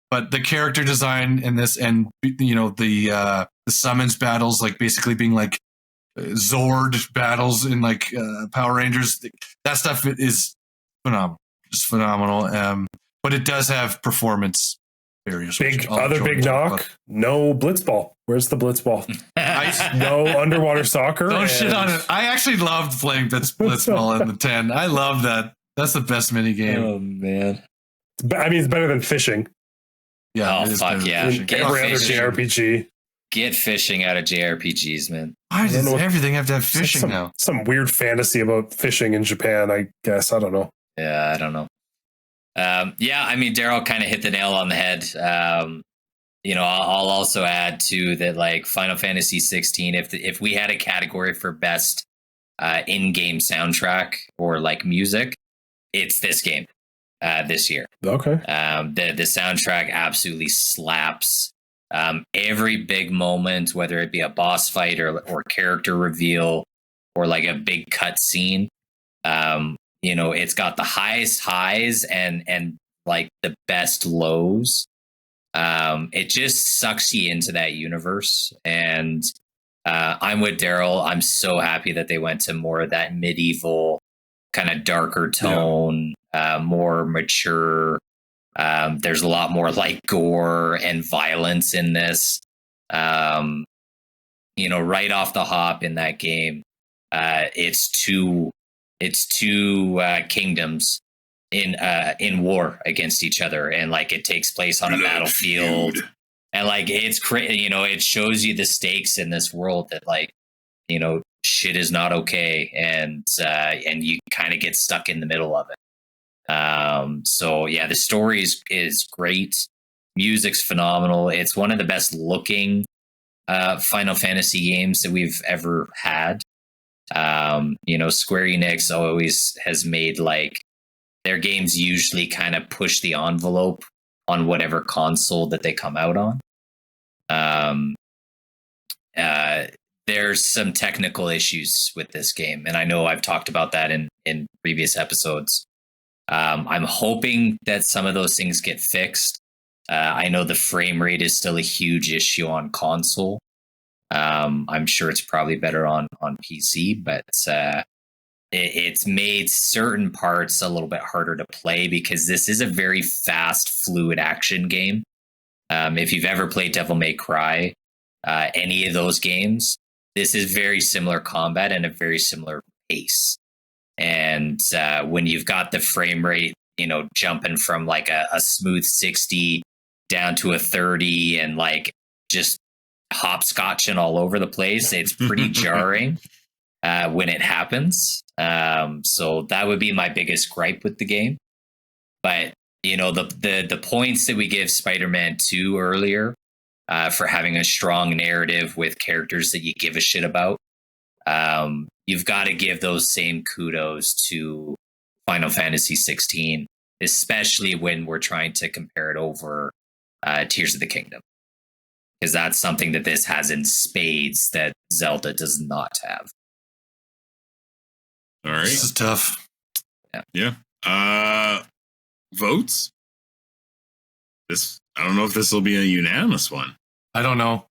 but the character design in this, and, the summons battles, like basically being like Zord battles in like Power Rangers, that stuff is phenomenal, just phenomenal. But it does have performance barriers. Big knock. No blitzball. Where's the blitzball? No underwater soccer. Don't shit on it. I actually loved playing blitzball in the 10. I love that. That's the best mini game. Oh man. I mean, it's better than fishing. Yeah. Oh fuck yeah. Every other JRPG. Get fishing out of JRPGs, man. Why does everything have to have fishing now? Some weird fantasy about fishing in Japan, I guess. I don't know. Yeah, I don't know. Yeah, I mean, Daryl kind of hit the nail on the head. I'll also add too that like Final Fantasy 16, if we had a category for best in-game soundtrack or like music, it's this game this year. Okay. The soundtrack absolutely slaps. Every big moment, whether it be a boss fight or character reveal or like a big cut scene, it's got the highest highs and like the best lows. It just sucks you into that universe. And I'm with Daryl. I'm so happy that they went to more of that medieval kind of darker tone, more mature. There's a lot more like gore and violence in this. Right off the hop in that game, it's two kingdoms in war against each other, and like it takes place on a battlefield, and like it shows you the stakes in this world that like shit is not okay, and you kind of get stuck in the middle of it. So yeah, the story is great. Music's phenomenal. It's one of the best looking Final Fantasy games that we've ever had. Square Enix always has made like their games usually kind of push the envelope on whatever console that they come out on. There's some technical issues with this game, and I know I've talked about that in previous episodes. I'm hoping that some of those things get fixed. I know the frame rate is still a huge issue on console. I'm sure it's probably better on PC, but it's made certain parts a little bit harder to play because this is a very fast, fluid action game. If you've ever played Devil May Cry, any of those games, this is very similar combat and a very similar pace. And when you've got the frame rate, jumping from like a smooth 60 down to a 30 and like just hopscotching all over the place, it's pretty jarring when it happens. So that would be my biggest gripe with the game. But the points that we give Spider-Man 2 earlier for having a strong narrative with characters that you give a shit about, you've got to give those same kudos to Final Fantasy 16, especially when we're trying to compare it over Tears of the Kingdom, because that's something that this has in spades that Zelda does not have. All right. This is tough. Yeah. Votes? I don't know if this will be a unanimous one. I don't know.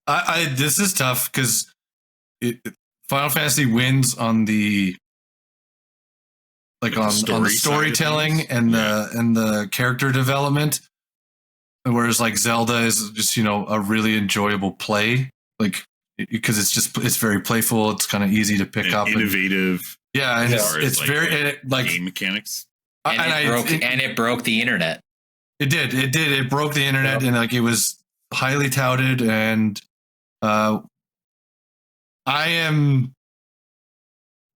This is tough because Final Fantasy wins on the on the storytelling and the character development, whereas like Zelda is just a really enjoyable play, like because it's very playful. It's kind of easy to pick up, innovative. And it's like very like game mechanics. And it broke the internet. It did. It broke the internet, and like it was highly touted. And I am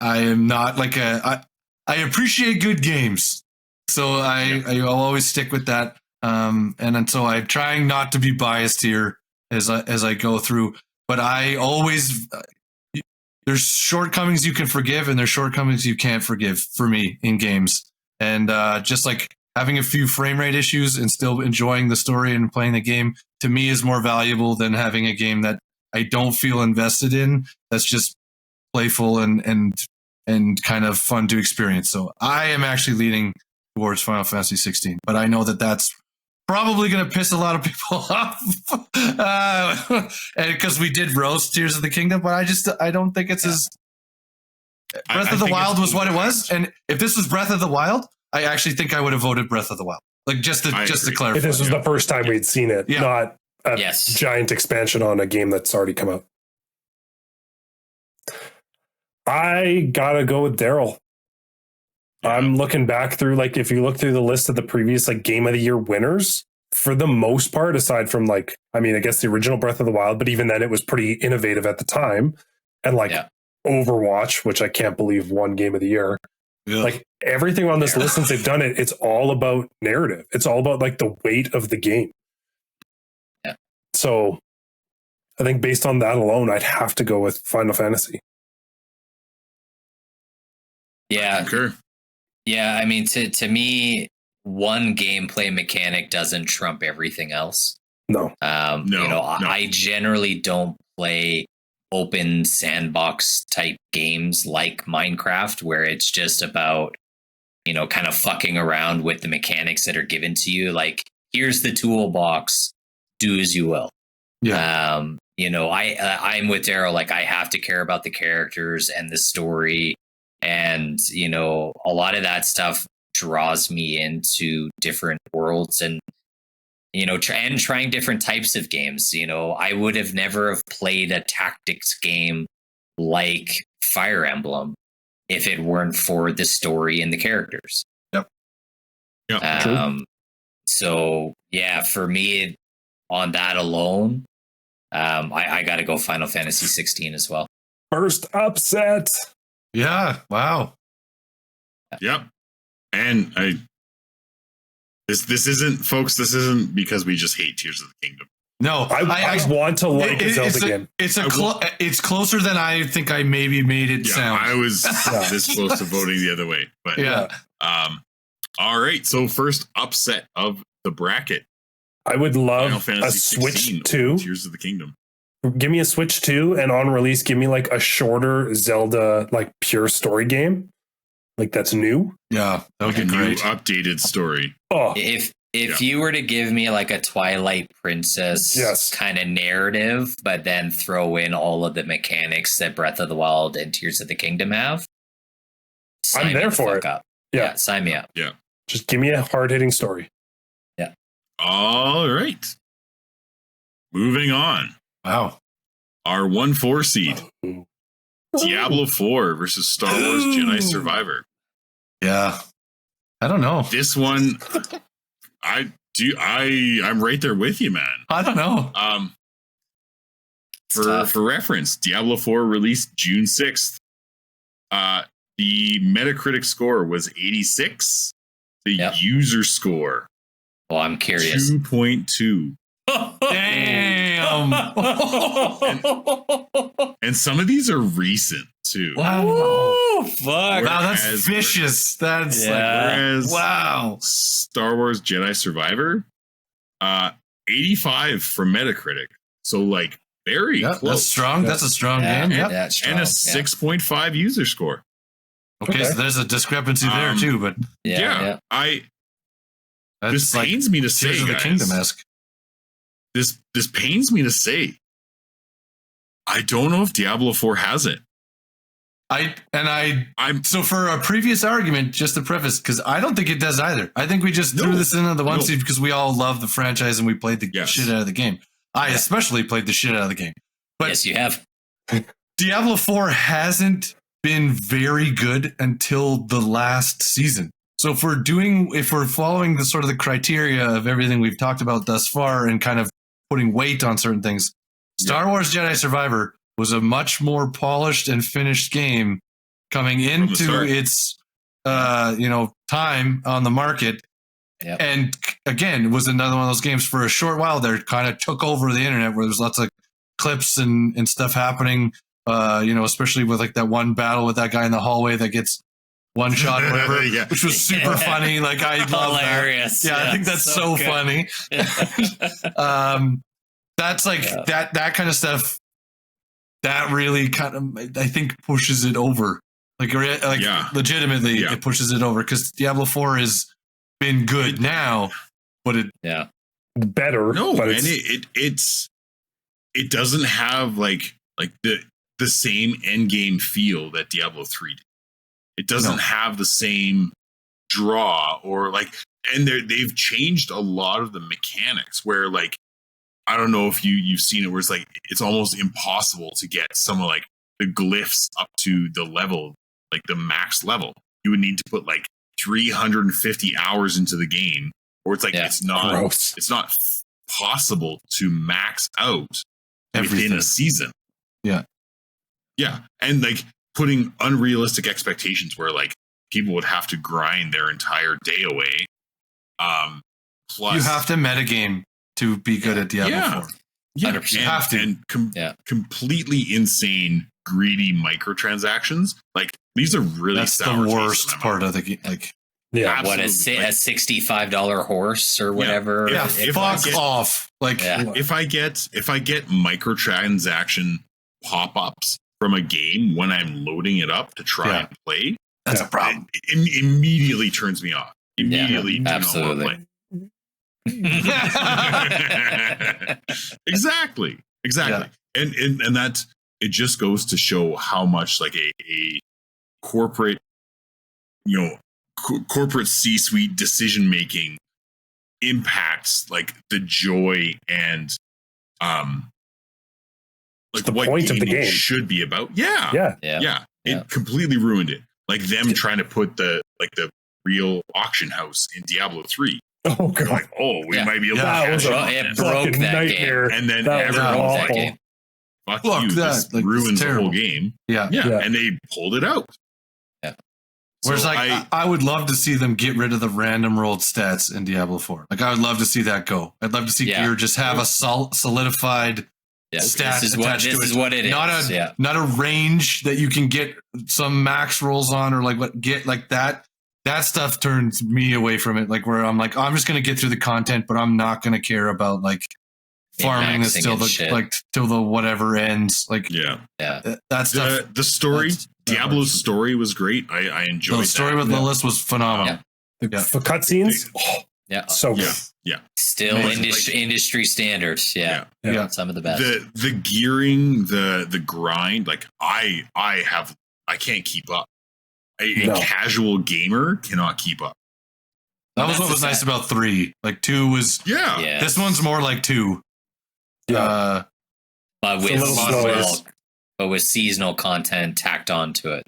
not like I appreciate good games, so I'll always stick with that. And so I'm trying not to be biased here as I go through, but I always there's shortcomings you can forgive and there's shortcomings you can't forgive for me in games. And just like having a few frame rate issues and still enjoying the story and playing the game, to me, is more valuable than having a game that I don't feel invested in, that's just playful and kind of fun to experience. So I am actually leaning towards Final Fantasy 16, but I know that that's probably going to piss a lot of people off because we did roast Tears of the Kingdom, but I don't think it's as... Breath of the Wild was what it was, and if this was Breath of the Wild, I actually think I would have voted Breath of the Wild. Like just to clarify, if this was the first time we'd seen it, not a giant expansion on a game that's already come out. I gotta go with Daryl. I'm looking back through, like, if you look through the list of the previous like Game of the Year winners, for the most part, aside from like, I mean, I guess the original Breath of the Wild, but even then it was pretty innovative at the time. and like Overwatch, which I can't believe won Game of the Year. Yeah. Like everything on this list since they've done it, it's all about narrative. It's all about like the weight of the game. Yeah. So I think based on that alone, I'd have to go with Final Fantasy. Yeah. Sure. Yeah. I mean, to me, one gameplay mechanic doesn't trump everything else. No. I generally don't play open sandbox type games like Minecraft, where it's just about, kind of fucking around with the mechanics that are given to you. Like, here's the toolbox, do as you will. Yeah. I'm with Daryl. Like, I have to care about the characters and the story. And, a lot of that stuff draws me into different worlds and, and trying different types of games. I would have never have played a tactics game like Fire Emblem if it weren't for the story and the characters. Yep. So yeah, for me, on that alone, I got to go Final Fantasy 16 as well. First upset. Yeah. Wow. Yep. And This isn't, folks. This isn't because we just hate Tears of the Kingdom. No, I want to like a Zelda game. It's closer than I think I maybe made it sound. I was this close to voting the other way, but yeah. All right. So first upset of the bracket. I would love a Switch 2. Tears of the Kingdom. Give me a Switch 2, and on release, give me like a shorter Zelda, like pure story game. Like that's new. Yeah, that would be great. Updated story. Oh, if you were to give me like a Twilight Princess kind of narrative, but then throw in all of the mechanics that Breath of the Wild and Tears of the Kingdom have, I'm there for it. Up. Yeah, sign me up. Yeah, just give me a hard hitting story. Yeah. All right. Moving on. Wow. Our 1-4 seed. Diablo 4 versus Star Wars Jedi Survivor. Yeah. I don't know. This one, I'm right there with you, man. I don't know. For reference, Diablo 4 released June 6th. The Metacritic score was 86. The user score. Well, I'm curious. 2.2. Damn. and some of these are recent too. Wow. Oh, fuck. Wow, that's vicious. That's whereas wow. Star Wars Jedi Survivor, 85 from Metacritic. So like very close. That's strong. That's a strong game. And a 6.5 user score. Okay, so there's a discrepancy there too, but this pains me to say, Tears of the Kingdom-esque. This pains me to say. I don't know if Diablo 4 has it. I'm so for a previous argument, just to preface, because I don't think it does either. I think we just threw this into the one seed because we all love the franchise and we played the shit out of the game. I especially played the shit out of the game. But yes, you have. Diablo 4 hasn't been very good until the last season. So if we're following the sort of the criteria of everything we've talked about thus far and kind of putting weight on certain things, Star Wars Jedi Survivor was a much more polished and finished game coming into its time on the market. Yep. And again, it was another one of those games for a short while there, kind of took over the internet where there's lots of clips and stuff happening, especially with like that one battle with that guy in the hallway that gets one shot, whatever, which was super funny. Like I love hilarious. That. Yeah, I think that's so funny. That's like that kind of stuff. That really kind of, I think, pushes it over. Legitimately, it pushes it over because Diablo 4 has been good now, but it better. No, but and it doesn't have like the same end game feel that Diablo 3 did. It doesn't have the same draw and they've changed a lot of the mechanics where like, I don't know if you've seen it where it's like, it's almost impossible to get some of like the glyphs up to the level, like the max level. You would need to put like 350 hours into the game, or it's like, it's not possible to max out within a season. Yeah. Yeah, and like putting unrealistic expectations where like people would have to grind their entire day away. Plus, you have to metagame to be good at Diablo 4. Yeah, 100%. you have to. Completely insane, greedy microtransactions. Like these are really that's the worst part of the game. Like, what a $65 horse or whatever. Fuck off. Like, if I get microtransaction pop-ups from a game when I'm loading it up to try and play, that's a problem. It immediately turns me off. Immediately, absolutely. Exactly. And that it just goes to show how much like a corporate, corporate C-suite decision making impacts like the joy and like the what point of the game should be about. It completely ruined it. Like them trying to put the real auction house in Diablo 3. Oh god! Like, we might be able to catch it. Broke that nightmare. game, and then everyone that game. Fuck you! This ruins the whole game. Yeah, and they pulled it out. Yeah. Whereas, I would love to see them get rid of the random rolled stats in Diablo 4. Like, I would love to see that go. I'd love to see gear just have a solidified stat attached to it. This is what it is. Not a range that you can get some max rolls on, or like that. That stuff turns me away from it. Like, where I'm like, I'm just going to get through the content, but I'm not going to care about like farming this till the whatever ends. Like, that stuff. The story, Diablo's story was great. I enjoyed the story with Lilith was phenomenal. The cutscenes, so good. Yeah, still industry standards. Yeah, some of the best. The gearing, the grind. Like I can't keep up. A casual gamer cannot keep up. That was what was nice about 3. Like 2 was This one's more like 2. But with seasonal content tacked onto it.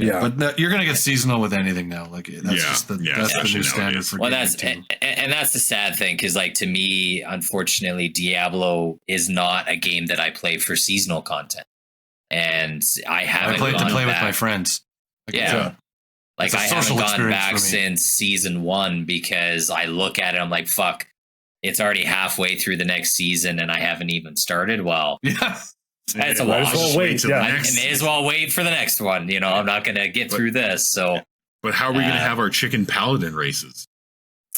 Yeah, but you're gonna get seasonal with anything now. Like that's just the new standard for. Well, that's the sad thing, because like to me, unfortunately, Diablo is not a game that I play for seasonal content, and I haven't. I played to play with my friends. Like I haven't gone back since season 1 because I look at it, I'm like, fuck, it's already halfway through the next season and I haven't even started. Well, that's a wash. May as well wait for the next one. I'm not going to get through this. So, but how are we going to have our chicken paladin races?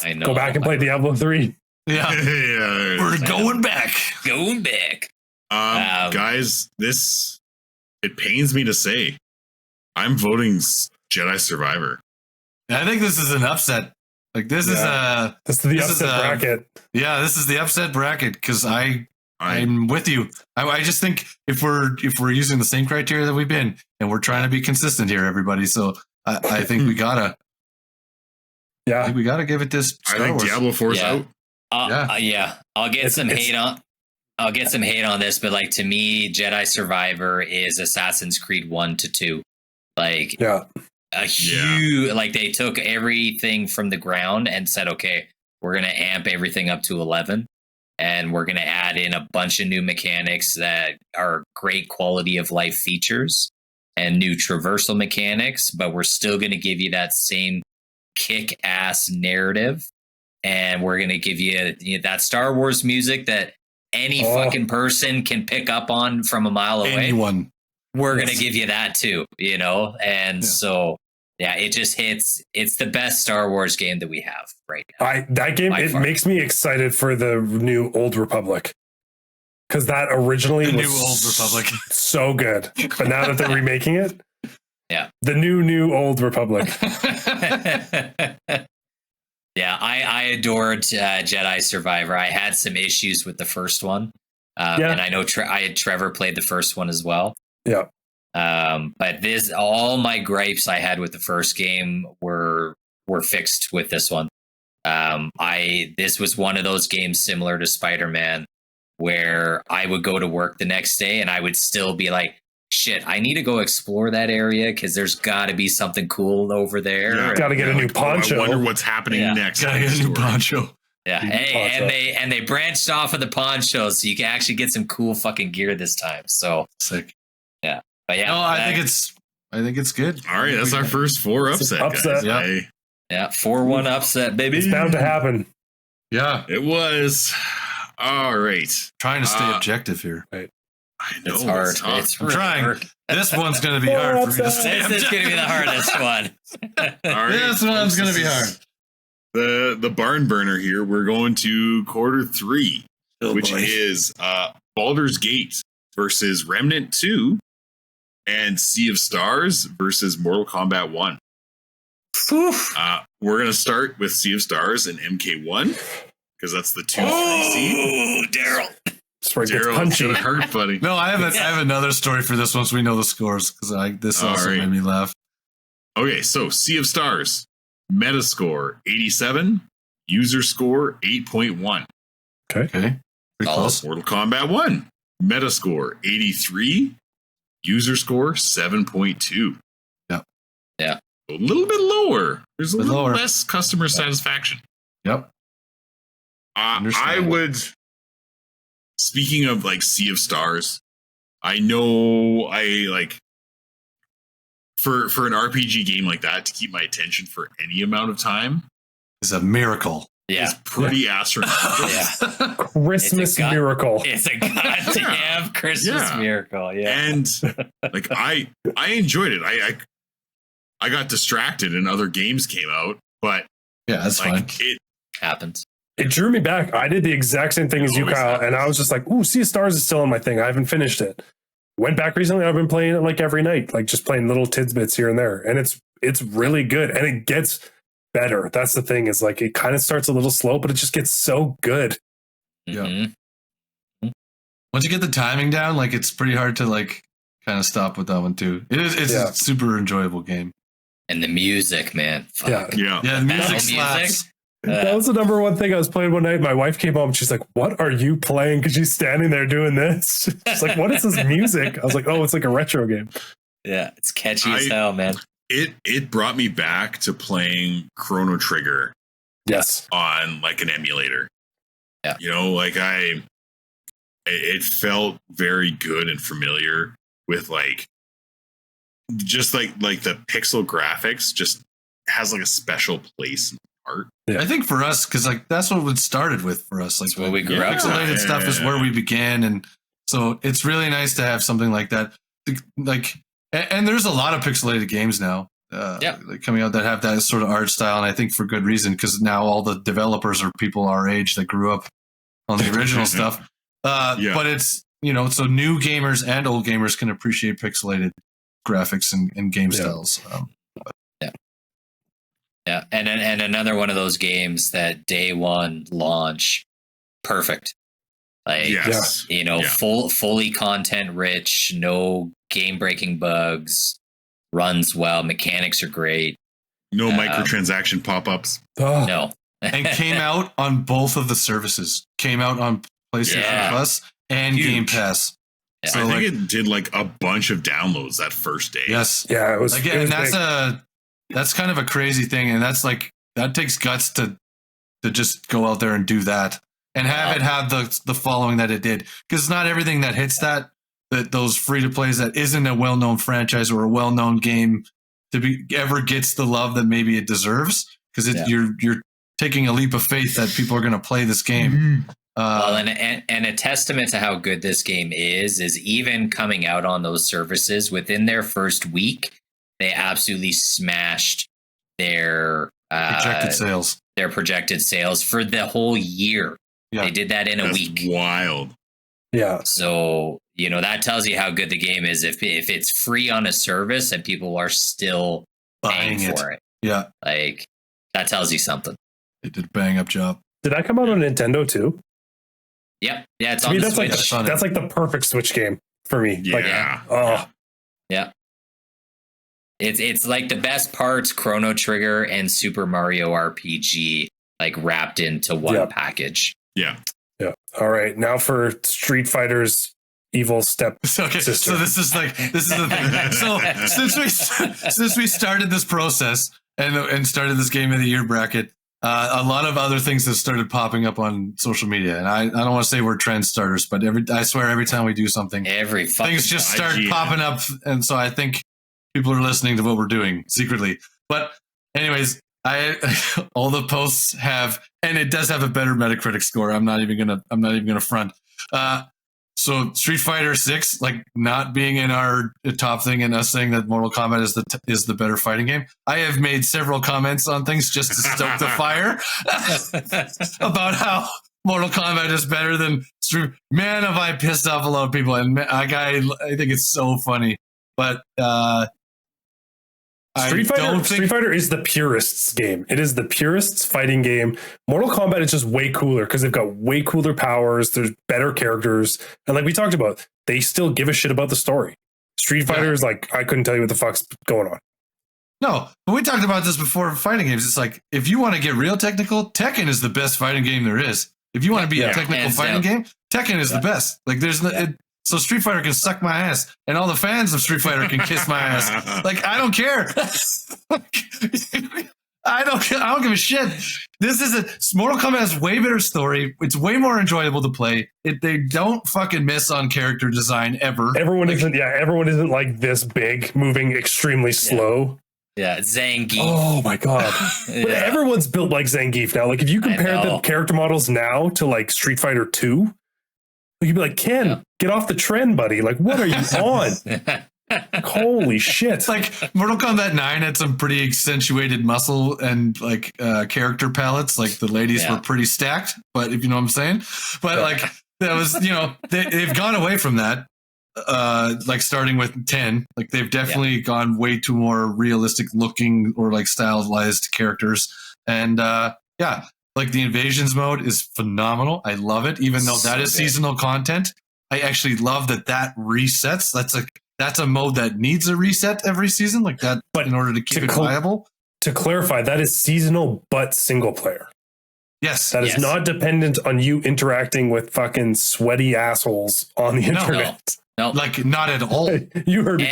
I know. Go back and play Diablo 3. Yeah, we're going back. Guys, it pains me to say, I'm voting Jedi Survivor. I think this is an upset. Like this is the upset bracket. Yeah, this is the upset bracket because I'm with you. I just think if we're using the same criteria that we've been, and we're trying to be consistent here, everybody. So I think we gotta. I think we gotta give it this. I think Diablo 4's out. I'll get some hate on. I'll get some hate on this, but like to me, Jedi Survivor is Assassin's Creed 1 to 2. Like a huge, like they took everything from the ground and said, okay, we're going to amp everything up to 11 and we're going to add in a bunch of new mechanics that are great quality of life features and new traversal mechanics, but we're still going to give you that same kick-ass narrative. And we're going to give you, that Star Wars music that any fucking person can pick up on from a mile away. Anyone. We're going to give you that too, And so, it just hits. It's the best Star Wars game that we have right now. That game, it makes me excited for the new Old Republic. Because that originally was new Old Republic. So good. But now that they're remaking it, the new Old Republic. I adored Jedi Survivor. I had some issues with the first one. And I know I had Trevor played the first one as well. Yeah. But all my gripes I had with the first game were fixed with this one. This was one of those games similar to Spider-Man where I would go to work the next day and I would still be like, shit, I need to go explore that area because there's got to be something cool over there. Yeah, got to get a new poncho. I wonder what's happening next. Got to get a new poncho. Yeah, and they branched off of the ponchos so you can actually get some cool fucking gear this time. So sick. Yeah. But yeah, no, I think it's good. All right, that's our first 4 upset. Upset. Guys. Yeah, 4-1 upset, baby. It's bound to happen. Yeah, It was. All right. trying to stay objective here. I know It's hard. tough. I'm trying. This one's going to be hard for me to stay This is going to be the hardest one. All right, This one's going to be this hard. is The barn burner here. We're going to quarter 3, which is Baldur's Gate versus Remnant 2 and Sea of Stars versus Mortal Kombat 1. We're going to start with Sea of Stars and MK1 because that's the 2-3 seed. Daryl. Daryl, it's gonna hurt, buddy. No, I have another story for this one so we know the scores because this also made me laugh. Okay, so Sea of Stars, Metascore 87, user score 8.1. Okay. Pretty close. Mortal Kombat 1, Metascore 83, user score 7.2. Yeah. A little bit lower. There's a little lower. less customer satisfaction. Yep. I would. Speaking of like Sea of Stars, I know I like for an RPG game like that to keep my attention for any amount of time It's a miracle. Yeah. is pretty astronomical. Yeah. Christmas miracle. It's a goddamn Christmas miracle. Yeah. And like I enjoyed it. I got distracted and other games came out, but Yeah, that's like fine. it happens. It drew me back. I did the exact same thing as you, Kyle, and I was just like, "Ooh, Sea of Stars is still on my thing. I haven't finished it." Went back recently. I've been playing it like every night, like just playing little tidbits here and there, and it's really good, and it gets better. That's the thing is like it kind of starts a little slow, but it just gets so good. Yeah. Mm-hmm. Once you get the timing down, like it's pretty hard to like kind of stop with that one too. It's a super enjoyable game. And the music, man. Fuck. yeah. Yeah, the music Battle slaps. music? That was the number one thing I was playing one night. My wife came home. She's like, "What are you playing?" Because she's standing there doing this. She's like, "What is this music?" I was like, "Oh, it's like a retro game." Yeah, it's catchy as hell, man. It brought me back to playing Chrono Trigger Yes. on like an emulator. Yeah. You know, like it felt very good and familiar with like just like the pixel graphics just has like a special place in art. Yeah. I think for us, because like that's what it started with for us. Like That's what we grew up with. pixelated stuff is where we began, and so it's really nice to have something like that. Like, and there's a lot of pixelated games now, like coming out that have that sort of art style, and I think for good reason because now all the developers are people our age that grew up on the original stuff. But it's so new gamers and old gamers can appreciate pixelated graphics and game styles. Yeah, and another one of those games that day one launch, perfect. Like fully content rich, no game breaking bugs, runs well, mechanics are great. No microtransaction pop ups. No, and came out on both of the services. Came out on PlayStation Plus and Game Pass. Yeah. So I think it did like a bunch of downloads that first day. Yes. Yeah, it was. Like, it was and that's kind of a crazy thing, and that's like that takes guts to just go out there and do that and have it have the following that it did, because it's not everything that hits that those free to plays that isn't a well known franchise or a well known game ever gets the love that maybe it deserves, because you're taking a leap of faith that people are going to play this game. Mm-hmm. Well, and a testament to how good this game is even coming out on those services within their first week, they absolutely smashed their projected sales. Their projected sales for the whole year. Yeah. They did that in a week. Wild. Yeah. So, that tells you how good the game is if it's free on a service and people are still paying for it. Yeah. Like, that tells you something. They did a bang up job. Did that come out on Nintendo too? Yep. Yeah, it's on the Switch. That's like the perfect Switch game for me. Yeah. Yeah. It's like the best parts Chrono Trigger and Super Mario RPG like wrapped into one package. Yeah. Yeah. All right. Now for Street Fighter's evil step sister. So this is the thing. So since we started this process and started this game of the year bracket, a lot of other things have started popping up on social media, and I don't want to say we're trend starters, but I swear every time we do something, things just start popping up, and so I think people are listening to what we're doing secretly. But anyways, all the posts have, and it does have a better Metacritic score. I'm not even gonna front. So Street Fighter 6, like not being in our top thing and us saying that Mortal Kombat is the better fighting game. I have made several comments on things just to stoke the fire about how Mortal Kombat is better than Street. Man, have I pissed off a lot of people, and I think it's so funny. But Street Fighter is the purists game. It is the purists fighting game. Mortal Kombat is just way cooler because they've got way cooler powers. There's better characters. And like we talked about, they still give a shit about the story. Street Fighter is like, I couldn't tell you what the fuck's going on. No, but we talked about this before fighting games. It's like, if you want to get real technical, Tekken is the best fighting game there is. If you want to be a technical fighting game, Tekken is the best. Like there's so Street Fighter can suck my ass, and all the fans of Street Fighter can kiss my ass. Like I don't care. I don't give a shit. Mortal Kombat has way better story. It's way more enjoyable to play. They don't fucking miss on character design ever. Everyone isn't like this big, moving extremely slow. Yeah, Zangief. Oh my god. But everyone's built like Zangief now. Like if you compare the character models now to like Street Fighter 2, you'd be like, Ken, get off the trend, buddy. Like, what are you on? Like, holy shit. It's like Mortal Kombat 9 had some pretty accentuated muscle and like character palettes. Like the ladies were pretty stacked, but if you know what I'm saying. But like that was, they've gone away from that. Like starting with 10, like they've definitely gone way too more realistic looking or like stylized characters. And like the invasions mode is phenomenal. I love it, even though that is seasonal content. I actually love that resets. That's a mode that needs a reset every season, like that. But in order to keep it viable, to clarify, that is seasonal but single player. Yes, that is not dependent on you interacting with fucking sweaty assholes on the internet. No, like not at all. You heard me.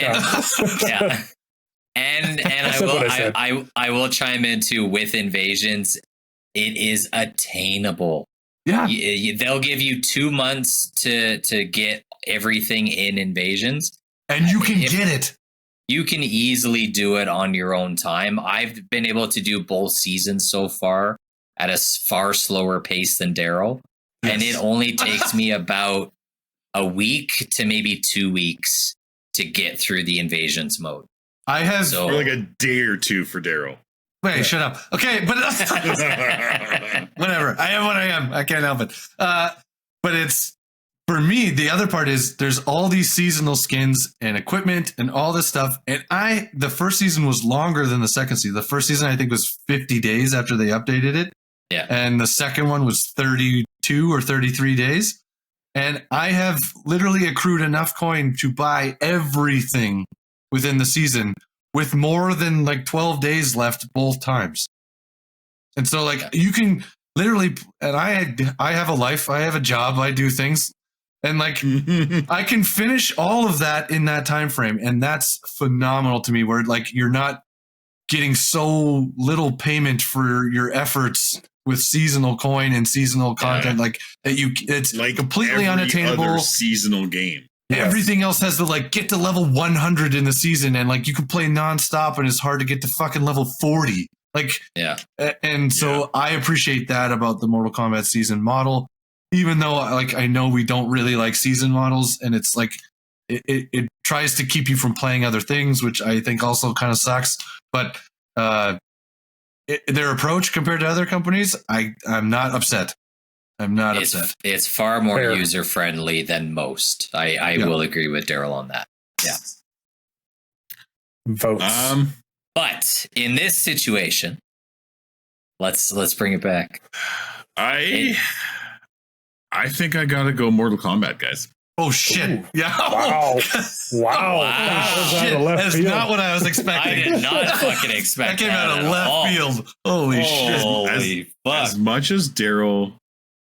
Yeah, and I will chime into with invasions. It is attainable. Yeah. They'll give you 2 months to get everything in invasions. And you can get it. You can easily do it on your own time. I've been able to do both seasons so far at a far slower pace than Daryl. Yes. And it only takes me about a week to maybe 2 weeks to get through the invasions mode. I have like a day or two for Daryl. Wait, shut up. Okay, but whatever. I am what I am. I can't help it. But it's, for me, the other part is there's all these seasonal skins and equipment and all this stuff. And the first season was longer than the second season. The first season, I think, was 50 days after they updated it. Yeah. And the second one was 32 or 33 days. And I have literally accrued enough coin to buy everything within the season, with more than like 12 days left both times. And so like you can literally, and I have a life, I have a job, I do things, and like I can finish all of that in that time frame. And that's phenomenal to me, where like you're not getting so little payment for your efforts with seasonal coin and seasonal content. Like that it's like completely unattainable. Other seasonal game. Everything else has to like get to level 100 in the season, and like you can play nonstop, and it's hard to get to fucking level 40. Like, and so I appreciate that about the Mortal Kombat season model, even though like I know we don't really like season models, and it's like it tries to keep you from playing other things, which I think also kind of sucks. But their approach compared to other companies, I'm not upset. I'm not upset. It's far more user friendly than most. I will agree with Daryl on that. Yeah. Votes. But in this situation, let's bring it back. I think I gotta go Mortal Kombat, guys. Oh shit! Ooh. Yeah! Wow! Shit. That's not what I was expecting. I did not fucking expect that. Came out of left field. Holy shit! Holy fuck! As much as Daryl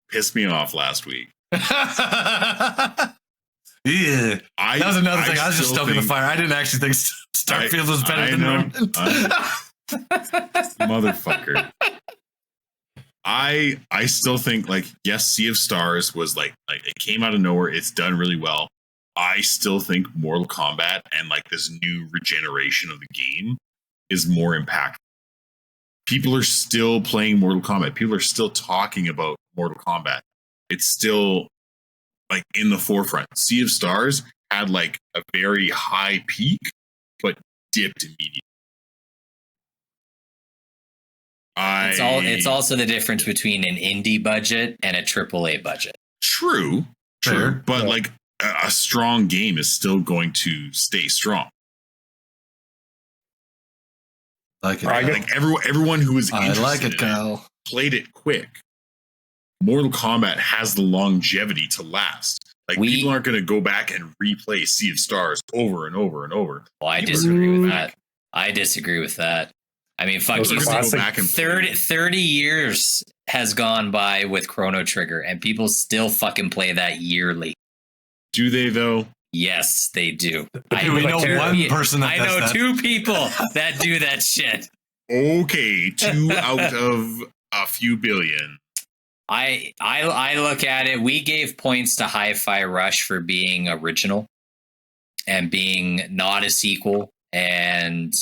pissed me off last week. That was another thing. I was just stoking the fire. I didn't actually think Starfield was better than Remnant. Motherfucker. I still think like yes, Sea of Stars was like it came out of nowhere. It's done really well. I still think Mortal Kombat and like this new regeneration of the game is more impactful. People are still playing Mortal Kombat. People are still talking about Mortal Kombat. It's still like in the forefront. Sea of Stars had like a very high peak, but dipped immediately. It's also the difference between an indie budget and a AAA budget. True, but like a strong game is still going to stay strong. Like it. Like everyone who was interested Kyle. Played it quick. Mortal Kombat has the longevity to last. Like people aren't going to go back and replay Sea of Stars over and over and over. Well, I disagree with that. I disagree with that. I mean, fuck you. 30 years has gone by with Chrono Trigger, and people still fucking play that yearly. Do they though? Yes, they do. I know one person that does that. 2 people that do that shit. Okay, 2 out of a few billion. I look at it. We gave points to Hi-Fi Rush for being original and being not a sequel and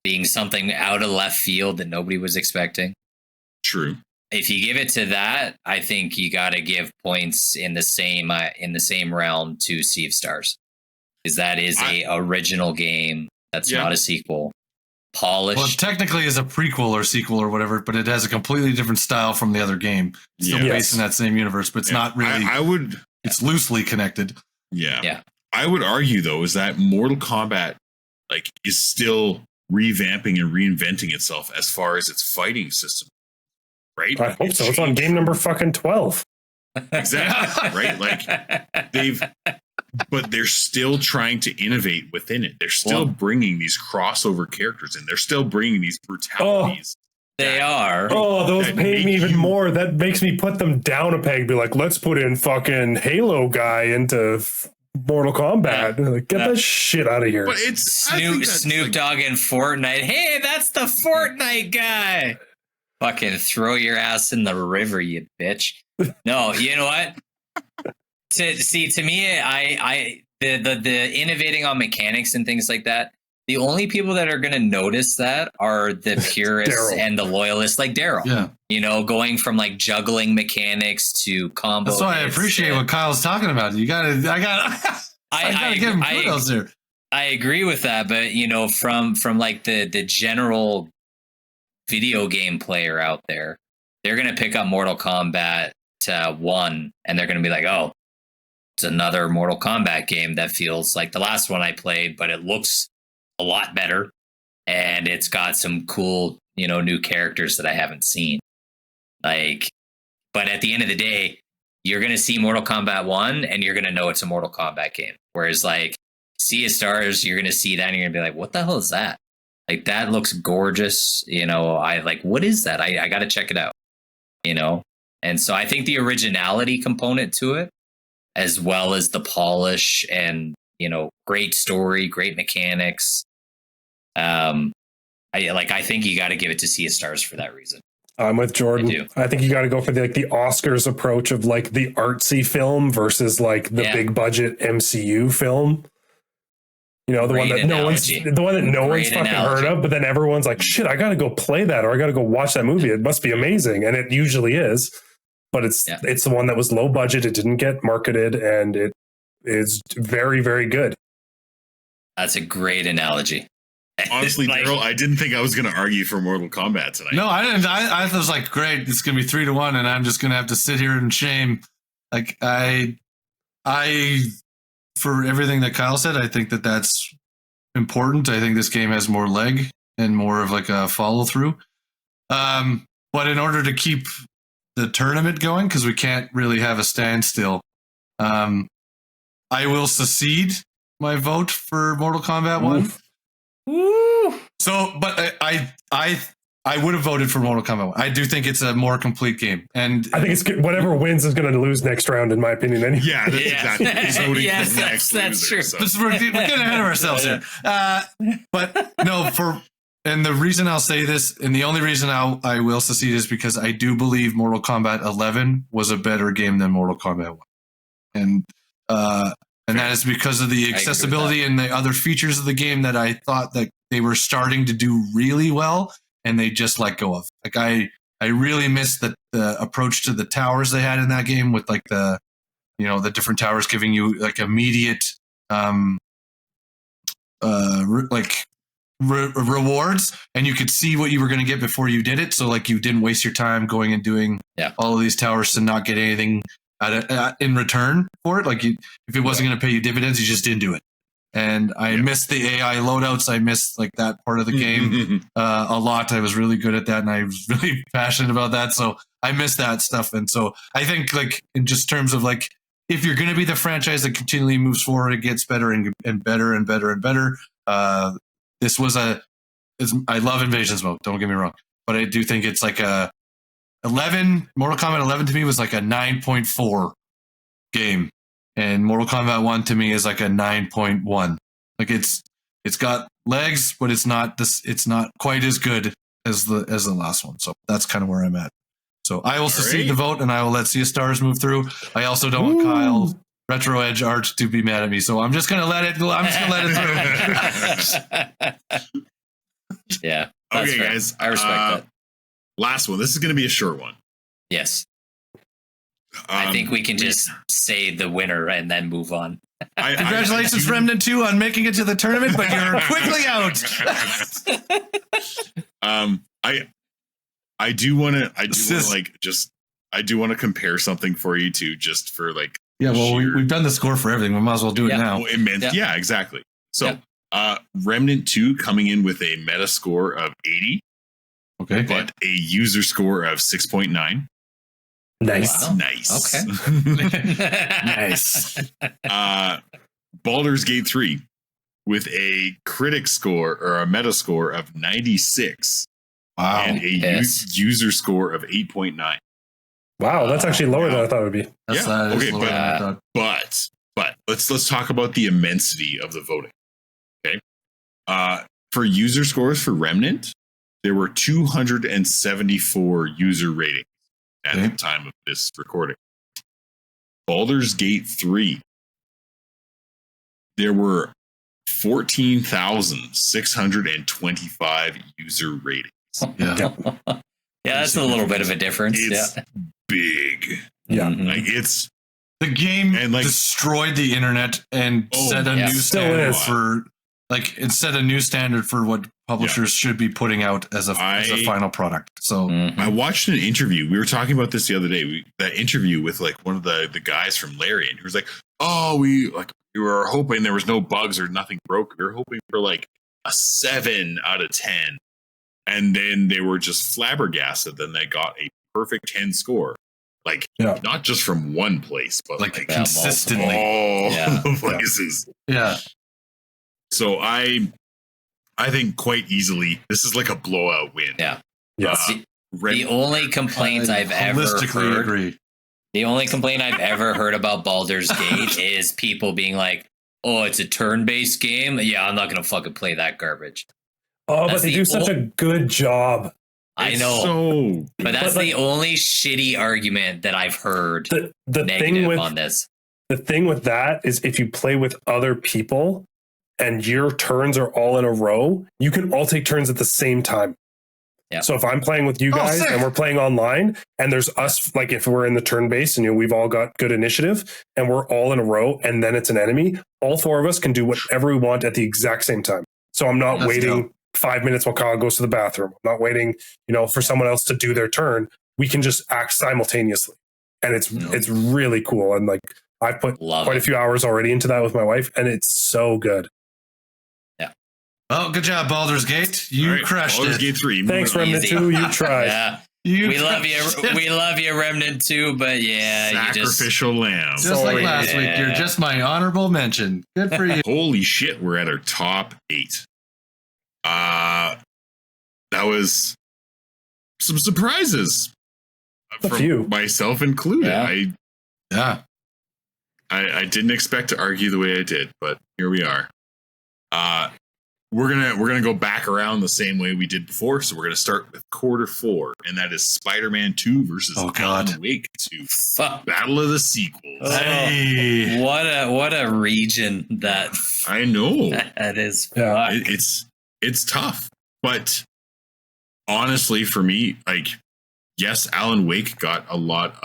being something out of left field that nobody was expecting. True. If you give it to that, I think you got to give points in the same realm to Sea of Stars, because that is a original game. That's not a sequel. Polished. Well, it technically is a prequel or sequel or whatever, but it has a completely different style from the other game. Still based in that same universe, but it's not really. It's loosely connected. Yeah. I would argue though is that Mortal Kombat like is still revamping and reinventing itself as far as its fighting system. Right? I hope so. It's on game number fucking 12. Exactly. Right? Like but they're still trying to innovate within it. They're still bringing these crossover characters in. They're still bringing these brutalities. They are. Oh, those pay me even more. That makes me put them down a peg. Be like, let's put in fucking Halo guy into Mortal Kombat. Like, get that shit out of here. But it's Snoop Dogg in Fortnite. Hey, that's the Fortnite guy. Fucking throw your ass in the river, you bitch. No, you know what? To me, the innovating on mechanics and things like that. The only people that are going to notice that are the purists and the loyalists, like Daryl. Yeah, you know, going from like juggling mechanics to combo. That's why I appreciate what Kyle's talking about. I gotta give him kudos there. I agree with that, but you know, from like the general video game player out there, they're going to pick up Mortal Kombat 1 and they're going to be like, oh, it's another Mortal Kombat game that feels like the last one I played, but it looks a lot better and it's got some cool, you know, new characters that I haven't seen. Like, but at the end of the day, you're going to see Mortal Kombat 1 and you're going to know it's a Mortal Kombat game. Whereas like Sea of Stars, you're going to see that and you're going to be like, what the hell is that? Like, that looks gorgeous. You know, what is that? I got to check it out, you know? And so I think the originality component to it, as well as the polish and, you know, great story, great mechanics. I think you got to give it to Sea of Stars for that reason. I'm with Jordan. I think you got to go for the Oscars approach of like the artsy film versus like the big budget MCU film. You know, the one that no one's fucking heard of, but then everyone's like, shit, I got to go play that or I got to go watch that movie. It must be amazing. And it usually is, but it's the one that was low budget. It didn't get marketed and it is very, very good. That's a great analogy. Honestly, Daryl, I didn't think I was going to argue for Mortal Kombat tonight. No, I didn't. I was like, great, it's going to be 3-1 and I'm just going to have to sit here in shame. Like I for everything that Kyle said, I think that that's important. I think this game has more leg and more of like a follow through. But in order to keep the tournament going, because we can't really have a standstill, I will secede my vote for Mortal Kombat 1. Woo! So, but I would have voted for Mortal Kombat 1. I do think it's a more complete game, and I think it's good. Whatever wins is going to lose next round, in my opinion. Anyway. Yeah, that's exactly. Yes, that's true. So we're getting ahead of ourselves here. But no, And the reason I'll say this, and the only reason I will secede is because I do believe Mortal Kombat 11 was a better game than Mortal Kombat 1. And that is because of the accessibility and the other features of the game that I thought that they were starting to do really well, and they just let go of. Like I really missed the approach to the towers they had in that game, with like the different towers giving you like immediate rewards, and you could see what you were going to get before you did it. So like you didn't waste your time going and doing all of these towers to not get anything in return for it. Like if it wasn't going to pay you dividends, you just didn't do it. And I missed the AI loadouts. I missed like that part of the game a lot. I was really good at that, and I was really passionate about that. So I missed that stuff. And so I think like in just terms of like, if you're going to be the franchise that continually moves forward, it gets better and better and better and better. This was I love Invasions mode, don't get me wrong, but I do think it's like Mortal Kombat 11 to me was like a 9.4 game, and Mortal Kombat 1 to me is like a 9.1. Like it's got legs, but it's not quite as good as the last one. So that's kind of where I'm at. So I will secede the vote, and I will let Sea of Stars move through. I also don't want Kyle Retro Edge Art to be mad at me, so I'm just gonna let it. I'm just gonna let it through. Yeah. Okay, fair. Guys. I respect that. Last one. This is gonna be a short one. Yes. I think we can just say the winner and then move on. Congratulations, Remnant 2, on making it to the tournament, but you're quickly out. I do want to compare something for you two, just for like. Yeah, well, we've done the score for everything. We might as well do it now. Well, exactly. So, Remnant 2 coming in with a meta score of 80. Okay. But a user score of 6.9. Nice. Wow. Nice. Okay. Nice. Baldur's Gate 3 with a critic score or a meta score of 96. Wow. And a user score of 8.9. Wow, that's actually lower than I thought it would be. Okay, but let's talk about the immensity of the voting. Okay. For user scores for Remnant, there were 274 user ratings at the time of this recording. Baldur's Gate 3, there were 14,625 user ratings. Yeah. Yeah, that's a little bit of a difference. It's big. Yeah. Like it's the game and like destroyed the internet and set a new standard for what publishers should be putting out as a final product. So I watched an interview. We were talking about this the other day. That interview with like one of the guys from Larian, who was like, "Oh, we were hoping there was no bugs or nothing broke. We were hoping for like a 7 out of 10." And then they were just flabbergasted. Then they got a perfect 10 score. Like, not just from one place, but like consistently. All the places. Yeah. So I think quite easily, this is like a blowout win. Yeah. Yes. The only complaint I've ever heard. The only complaint I've ever heard about Baldur's Gate is people being like, "Oh, it's a turn-based game. Yeah, I'm not gonna fucking play that garbage." Oh, but they do such a good job. I know, but that's the only shitty argument that I've heard. The thing on this, the thing with that is, if you play with other people and your turns are all in a row, you can all take turns at the same time. Yeah. So if I'm playing with you guys and we're playing online, and there's us, like if we're in the turn base and we've all got good initiative and we're all in a row, and then it's an enemy, all 4 of us can do whatever we want at the exact same time. So I'm not waiting 5 minutes while Kyle goes to the bathroom. I'm not waiting, for someone else to do their turn. We can just act simultaneously, and it's really cool. And like I've put quite a few hours already into that with my wife, and it's so good. Yeah. Oh, good job, Baldur's Gate. You crushed Baldur's it. Gate 3. Thanks, Remnant 2. You tried. Yeah. We love you. We love you, Remnant 2. But sacrificial lamb. Just like last week, you're just my honorable mention. Good for you. Holy shit, we're at our top 8. That was some surprises from myself included. I didn't expect to argue the way I did, but here we are. we're gonna go back around the same way we did before. So we're gonna start with quarter 4, and that is Spider-Man 2 versus Alan Wake 2. Battle of the sequels. Hey. What a region that I know. That is. Yeah. It's tough, but honestly, for me, like, yes, Alan Wake has gotten a lot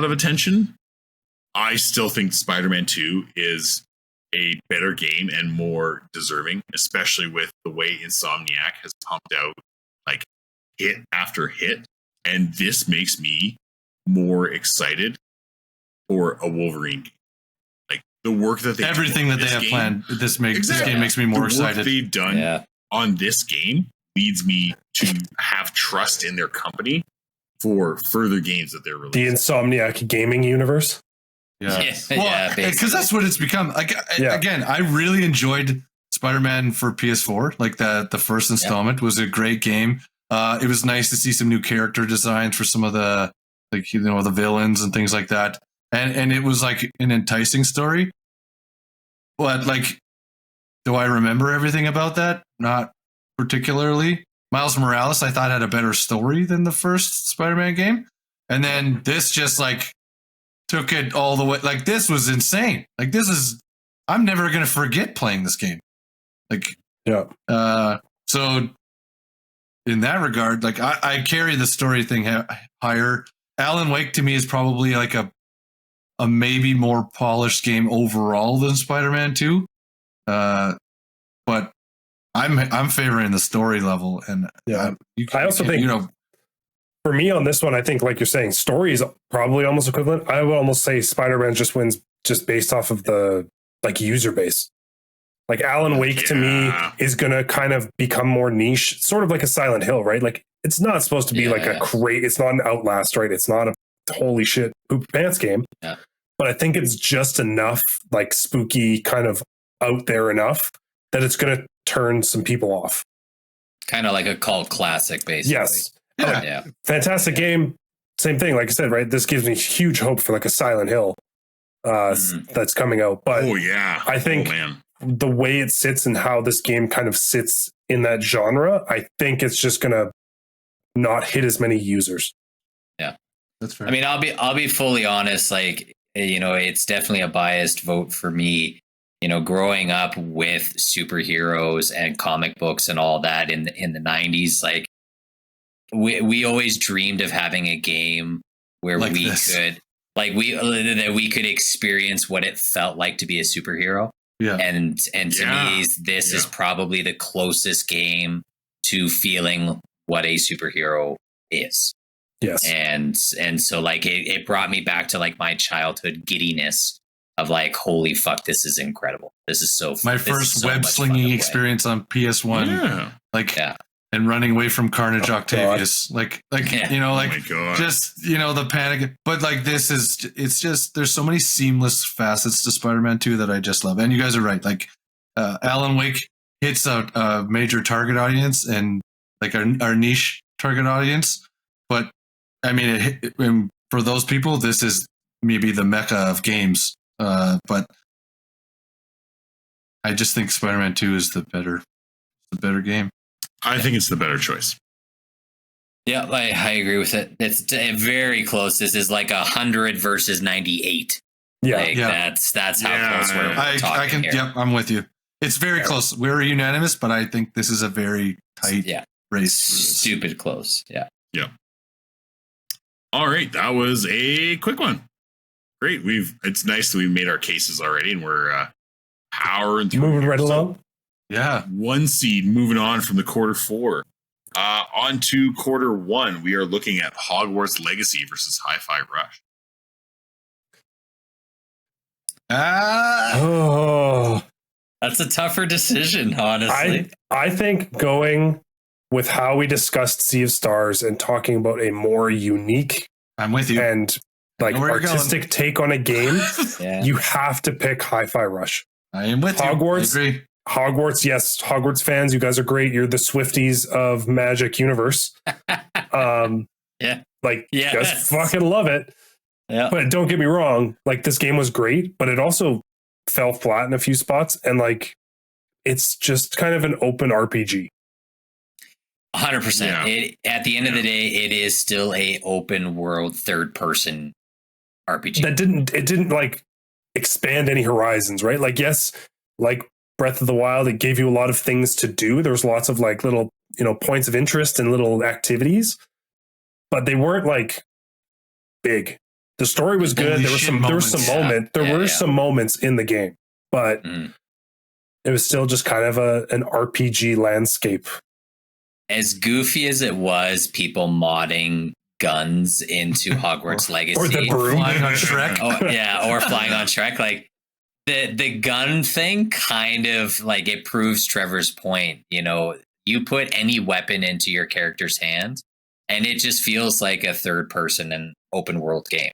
of attention. I still think Spider-Man 2 is a better game and more deserving, especially with the way Insomniac has pumped out like hit after hit. And this makes me more excited for a Wolverine game. Like the work that they everything that they have planned, this game makes me more excited. What they've done on this game leads me to have trust in their company for further games that they're releasing. The Insomniac gaming universe. Yeah, well, because that's what it's become. Like again, I really enjoyed Spider-Man for PS4. Like the first installment was a great game. It was nice to see some new character designs for some of the the villains and things like that. And it was like an enticing story. But like, do I remember everything about that? Not particularly. Miles Morales, I thought, had a better story than the first Spider-Man game. And then this just like took it all the way. Like, this was insane. Like, I'm never going to forget playing this game. Like, so in that regard, like I carry the story thing higher. Alan Wake to me is probably like a maybe more polished game overall than Spider-Man 2. But I'm favoring the story level, and I also think for me on this one, I think like you're saying, story is probably almost equivalent. I would almost say Spider-Man just wins just based off of the like user base. Like Alan Wake to me is gonna kind of become more niche, sort of like a Silent Hill, right? Like it's not supposed to be like it's not an Outlast, right? It's not a holy shit poop pants game. Yeah. But I think it's just enough like spooky, kind of out there enough that it's gonna turn some people off. Kind of like a cult classic, basically. Yes. Yeah. Fantastic game. Same thing, like I said, right? This gives me huge hope for like a Silent Hill that's coming out. But I think the way it sits and how this game kind of sits in that genre, I think it's just gonna not hit as many users. Yeah. That's fair. I mean, I'll be fully honest, like, it's definitely a biased vote for me. Growing up with superheroes and comic books and all that in the 90s, like we always dreamed of having a game where like we could experience what it felt like to be a superhero. Yeah. And to me, this is probably the closest game to feeling what a superhero is. Yes. And so like it brought me back to like my childhood giddiness of like, holy fuck, this is incredible. This is so fun. My first web slinging experience on PS1. And running away from Carnage Octavius. Like just, the panic. But like it's just, there's so many seamless facets to Spider-Man 2 that I just love. And you guys are right. Like Alan Wake hits a major target audience and like our niche target audience. But I mean, for those people, this is maybe the mecca of games. But I just think Spider-Man 2 is the better game. I think it's the better choice. Yeah, I agree with it. It's very close. This is like 100 versus 98. That's how close we're talking here. Yep, I'm with you. It's very close. We're unanimous, but I think this is a very tight race. Stupid close. Yeah. Yeah. All right, that was a quick one. Great. It's nice that we've made our cases already, and we're powering through. Moving right along. Yeah. 1 seed moving on from the quarter 4. On to quarter 1, we are looking at Hogwarts Legacy versus Hi-Fi Rush. That's a tougher decision, honestly. I think going with how we discussed Sea of Stars and talking about a more unique I'm with you. And like artistic take on a game, you have to pick Hi-Fi Rush. I am with Hogwarts. You. I agree. Hogwarts, yes, Hogwarts fans, you guys are great. You're the Swifties of Magic Universe. You guys fucking love it. Yeah. But don't get me wrong, like this game was great, but it also fell flat in a few spots, and like it's just kind of an open RPG. 100%. At the end of the day, it is still a open world third person RPG. It didn't like expand any horizons, right? Like, yes, like Breath of the Wild, it gave you a lot of things to do. There was lots of like little, points of interest and little activities, but they weren't like big. The story was good. There were some moments in the game, but it was still just kind of an RPG landscape. As goofy as it was, people modding guns into Hogwarts Legacy. Or the broom. Flying on Shrek. Or flying on Shrek. Like the gun thing kind of like it proves Trevor's point. You put any weapon into your character's hand and it just feels like a third person and open world game.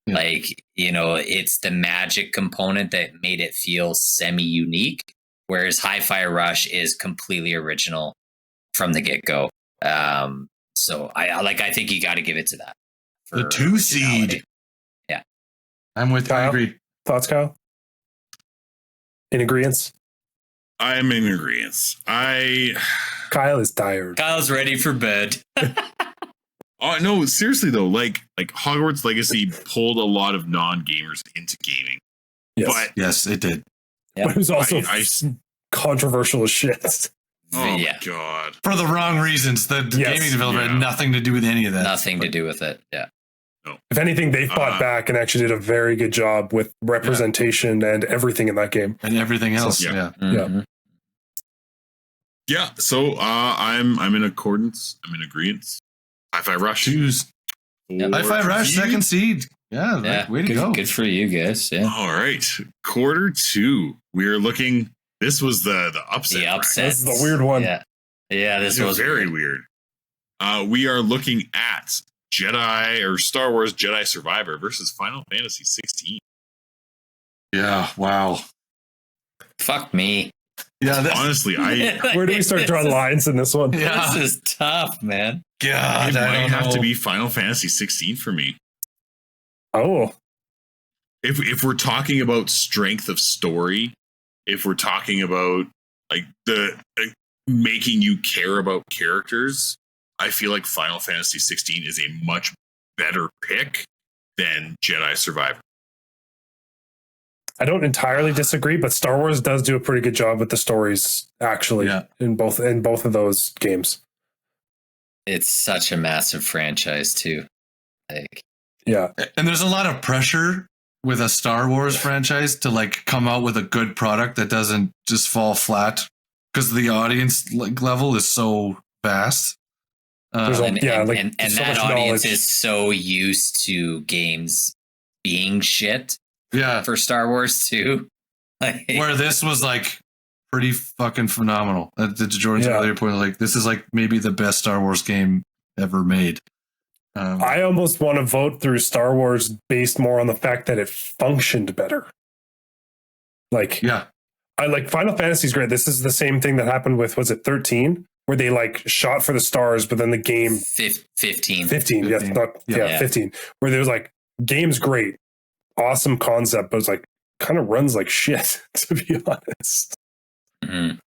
Yeah. Like, it's the magic component that made it feel semi-unique, whereas Hi-Fi Rush is completely original from the get-go. So I think you got to give it to that. The 2 seed. Yeah. I agree. Thoughts, Kyle? In agreement? I'm in agreement. Kyle is tired. Kyle's ready for bed. Oh no, seriously though, like Hogwarts Legacy pulled a lot of non-gamers into gaming. Yes. But yes, it did. Yep. But it was also controversial as shit. Oh my god. For the wrong reasons. The gaming developer had nothing to do with any of that. Nothing to do with it. Yeah. No. If anything, they fought back and actually did a very good job with representation and everything in that game. And everything else. So, yeah. Yeah. So I'm in accordance. I'm in agreement. Hi-Fi Rush. Hi-Fi Rush, second seed. Yeah. Way to go. Good for you guys. Yeah. All right. Quarter 2. We are looking. This was the upset. The upset. This is the weird one. Yeah. This was very weird. We are looking at Star Wars Jedi Survivor versus Final Fantasy 16. Yeah. Wow. Fuck me. Yeah. Honestly, where do we start drawing lines in this one? Yeah. This is tough, man. God, it might have to be Final Fantasy 16 for me. Oh. If we're talking about strength of story, if we're talking about like making you care about characters, I feel like Final Fantasy 16 is a much better pick than Jedi Survivor. I don't entirely disagree, but Star Wars does do a pretty good job with the stories, actually, in both of those games. It's such a massive franchise too. And there's a lot of pressure with a Star Wars franchise to like come out with a good product that doesn't just fall flat because the audience level is so vast. And that audience is so used to games being shit. Yeah, for Star Wars too. Where this was like pretty fucking phenomenal. To Jordan's earlier point, like this is like maybe the best Star Wars game ever made. I almost want to vote through Star Wars based more on the fact that it functioned better. I like Final Fantasy's great. This is the same thing that happened with, was it 13? Where they like shot for the stars, but then the game 15. 15. Yeah, 15. Where there was like, game's great. Awesome concept, but it's like kind of runs like shit, to be honest. Mm-hmm.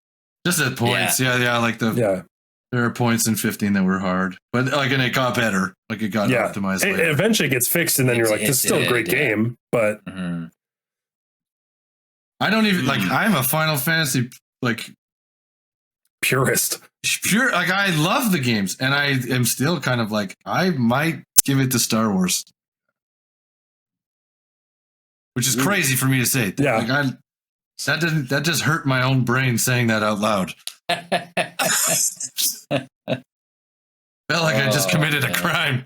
Just at points. There are points in 15 that were hard, but like, and it got better. Like it got optimized. It eventually gets fixed, and then you're like, this is still a great game, but I don't even like, I'm a Final Fantasy like purist. Like I love the games, and I am still kind of like, I might give it to Star Wars. Which is crazy for me to say. Yeah. Like that just hurt my own brain saying that out loud. Felt like I just committed a crime.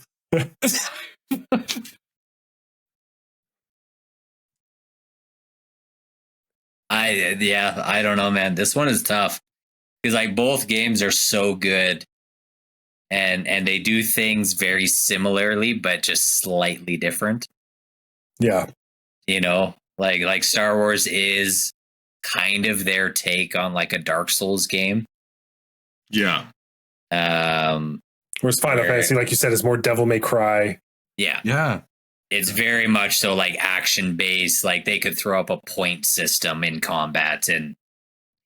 I don't know, man. This one is tough. Because like both games are so good. And they do things very similarly, but just slightly different. Yeah. Like Star Wars is kind of their take on like a Dark Souls game. Yeah. Whereas Final Fantasy, like you said, is more Devil May Cry. Yeah. Yeah. it's very much so like action based. Like they could throw up a point system in combat, and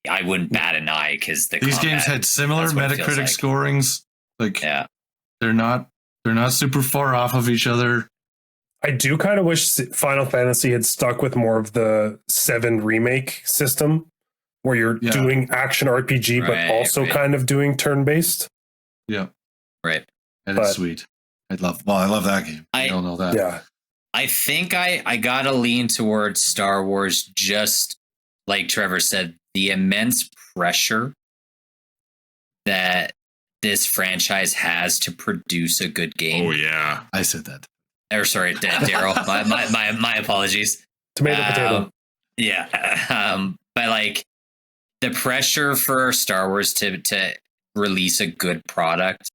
I wouldn't bat an eye because these games had similar Metacritic scorings. Like, yeah, they're not super far off of each other. I do kind of wish Final Fantasy had stuck with more of the 7 remake system, where you're doing action RPG, but also kind of doing turn based. Yeah, right. And it's sweet. I love that game. I don't know that. Yeah. I think I gotta lean towards Star Wars, just like Trevor said, the immense pressure that this franchise has to produce a good game. Oh yeah, I said that. Or sorry, Daryl. my apologies. Potato. Yeah, but like the pressure for Star Wars to release a good product,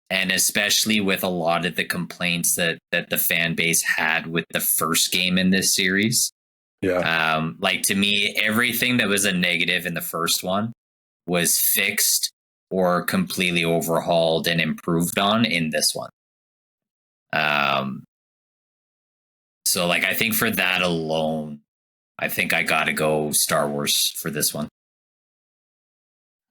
and especially with a lot of the complaints that the fan base had with the first game in this series. Yeah. Like to me, everything that was a negative in the first one was fixed or completely overhauled and improved on in this one. So like I think for that alone, I think I gotta go Star Wars for this one.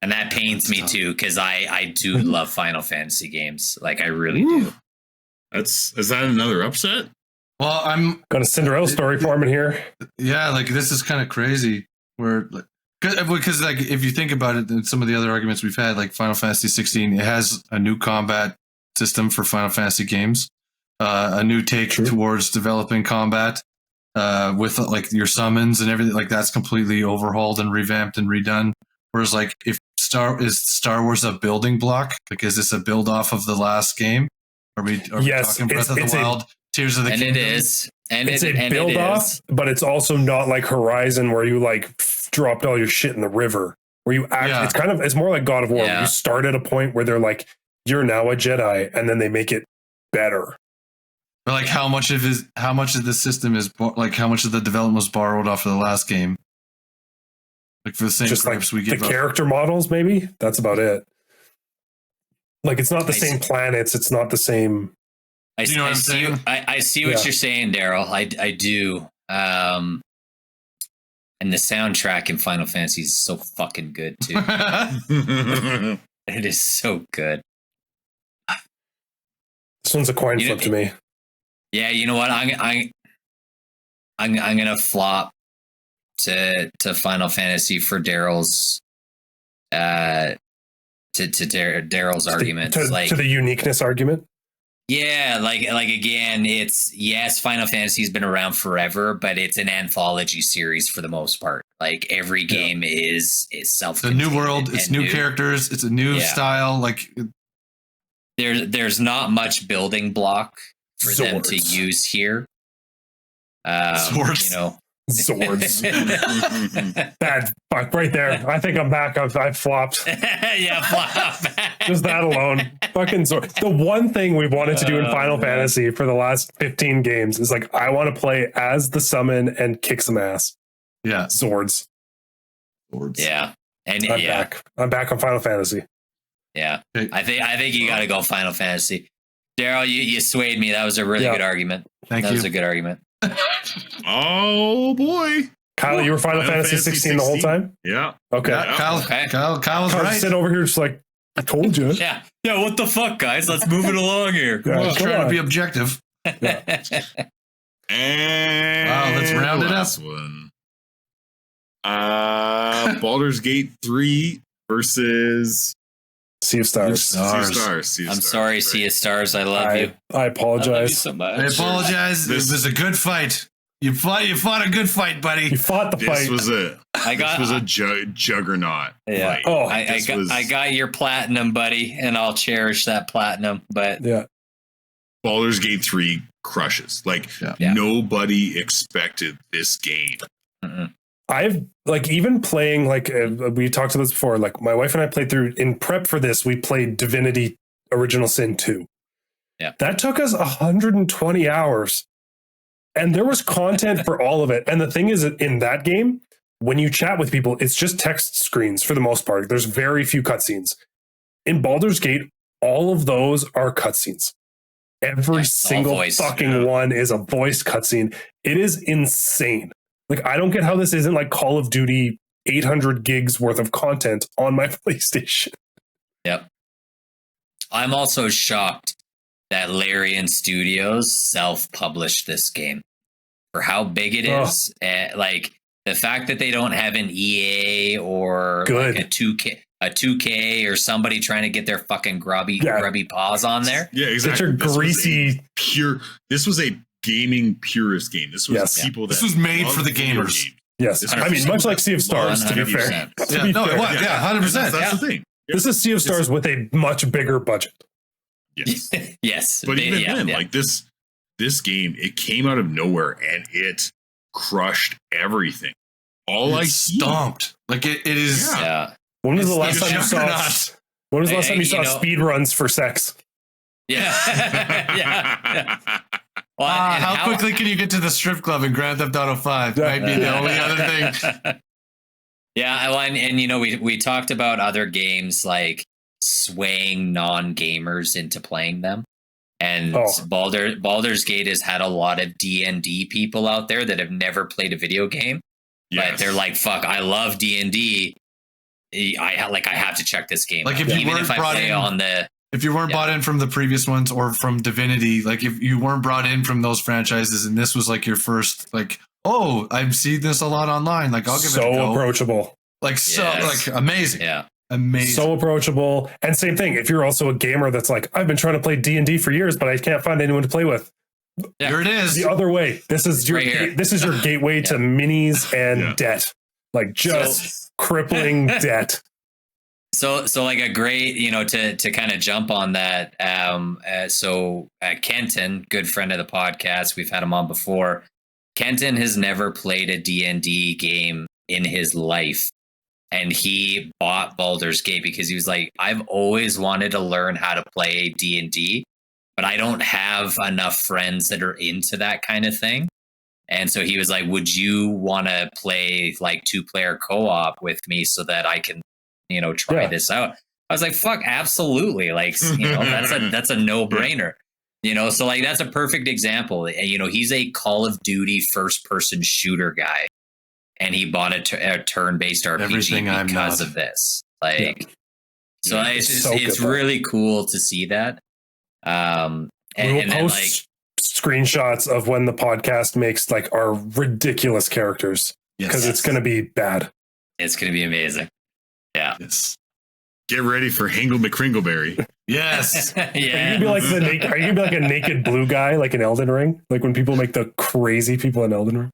And that pains me too, because I do love Final Fantasy games. Like I really do. Is that another upset? Well, I'm got a Cinderella story for him in here. Yeah, like this is kind of crazy. Where because like if you think about it, and some of the other arguments we've had, like Final Fantasy 16, it has a new combat system for Final Fantasy games, a new take towards developing combat, with like your summons and everything. Like that's completely overhauled and revamped and redone. Whereas like if Star Wars a building block? Like is this a build off of the last game? Are we talking Breath of the Wild? Tears of the Kingdom. And it is. And it's a build off, but it's also not like Horizon where you like dropped all your shit in the river. Where you act, it's more like God of War. Where you start at a point where they're like, you're now a Jedi, and then they make it better. But like how much of the system is like how much of the development was borrowed off of the last game? Like for the same just like we get the character models, maybe that's about it. Like it's not the same planets, it's not the same. I see what you're saying, Daryl. I do. And the soundtrack in Final Fantasy is so fucking good too. It is so good. This one's a coin flip to me. Yeah, you know what? I'm gonna flop to Final Fantasy for Daryl's Daryl's argument. To the uniqueness argument. Yeah, like again, it's Final Fantasy's been around forever, but it's an anthology series for the most part. Like every game is self-contained. It's a new world, it's new characters, it's a new style. Like there's not much building block for them to use here. Swords. You know. Swords. Bad fuck right there. I think I'm back. I've flopped. Yeah, flop. Just that alone. Fucking sword. The one thing we've wanted to do in Final Fantasy for the last 15 games is like, I want to play as the summon and kick some ass. Yeah. Swords. Yeah. And I'm back on Final Fantasy. Yeah. I think you gotta go Final Fantasy. Daryl, you swayed me. That was a really good argument. Thank you. That was a good argument. Oh boy, Kyle, you were Final Fantasy 16 the whole time. Yeah. Okay. Yeah. Kyle was right. Sit over here, just like I told you. Yeah. What the fuck, guys? Let's move it along here. Well, trying to be objective. And let's round it up. One. Baldur's Gate 3 versus Sea of Stars. I'm sorry, Sea of Stars. I love you. I apologize. I love you so much. I apologize. This was a good fight. You fought a good fight, buddy. You fought the fight. This was a juggernaut. Yeah. Fight. Oh, I got your platinum, buddy, and I'll cherish that platinum. But Baldur's Gate 3 crushes. Like nobody expected this game. Mm-mm. I've even playing we talked about this before. Like my wife and I played through in prep for this. We played Divinity Original Sin 2. Yeah, that took us 120 hours, and there was content for all of it. And the thing is, in that game, when you chat with people, it's just text screens for the most part. There's very few cutscenes. In Baldur's Gate, all of those are cutscenes. Every single fucking one is a voice cutscene. It is insane. Like, I don't get how this isn't like Call of Duty 800 gigs worth of content on my PlayStation. Yep. I'm also shocked that Larian Studios self-published this game for how big it is. Like, the fact that they don't have an EA or like a 2K or somebody trying to get their fucking grubby paws on there. Yeah, exactly. Such a greasy pure. This was a gaming purist game. This was people that this was made for the gamers. Yes, I mean, much like Sea of Stars, 100%. To be fair. Yeah, no, it was. Yeah, 100%. That's the thing. This is Sea of Stars with a much bigger budget. Yes. Yes. But even then, like this game, it came out of nowhere and it crushed everything. I stomped. Like it is. Yeah. When was the last time you saw? When was the last time you saw speed runs for sex? Yeah. yeah. Well, how quickly can you get to the strip club in Grand Theft Auto 5? Might be the only other thing. Yeah, well, and you know, we talked about other games like swaying non-gamers into playing them, and Baldur's Gate has had a lot of D&D people out there that have never played a video game, but they're like, "Fuck, I love D&D. I have to check this game." Like out. if you weren't brought in if you weren't brought in from the previous ones or from Divinity, like if you weren't brought in from those franchises and this was like your first, like, oh, I've seen this a lot online. Like, I'll give it a go. So approachable. Like, like amazing. Yeah. Amazing. So approachable. And same thing. If you're also a gamer that's like, I've been trying to play D&D for years, but I can't find anyone to play with. Yeah. Here it is. The other way. This is your gateway to minis and debt. Like just crippling debt. So like a great, you know, to kind of jump on that. Kenton, good friend of the podcast, we've had him on before. Kenton has never played a D&D game in his life. And he bought Baldur's Gate because he was like, I've always wanted to learn how to play D&D, but I don't have enough friends that are into that kind of thing. And so he was like, would you want to play like 2-player co-op with me so that I can, you know, try this out? I was like, fuck, absolutely. Like, you know, that's a no-brainer. You know, so like that's a perfect example. You know, he's a Call of Duty first-person shooter guy. And he bought a turn-based RPG because of this. Like, so it's really cool to see that. And we'll post screenshots of when the podcast makes like our ridiculous characters because it's going to be bad. It's going to be amazing. Yeah. Yes. Get ready for Hingle McCringleberry. Yes. Yeah. Are you gonna be like are you gonna be like a naked blue guy like in Elden Ring? Like when people make the crazy people in Elden Ring?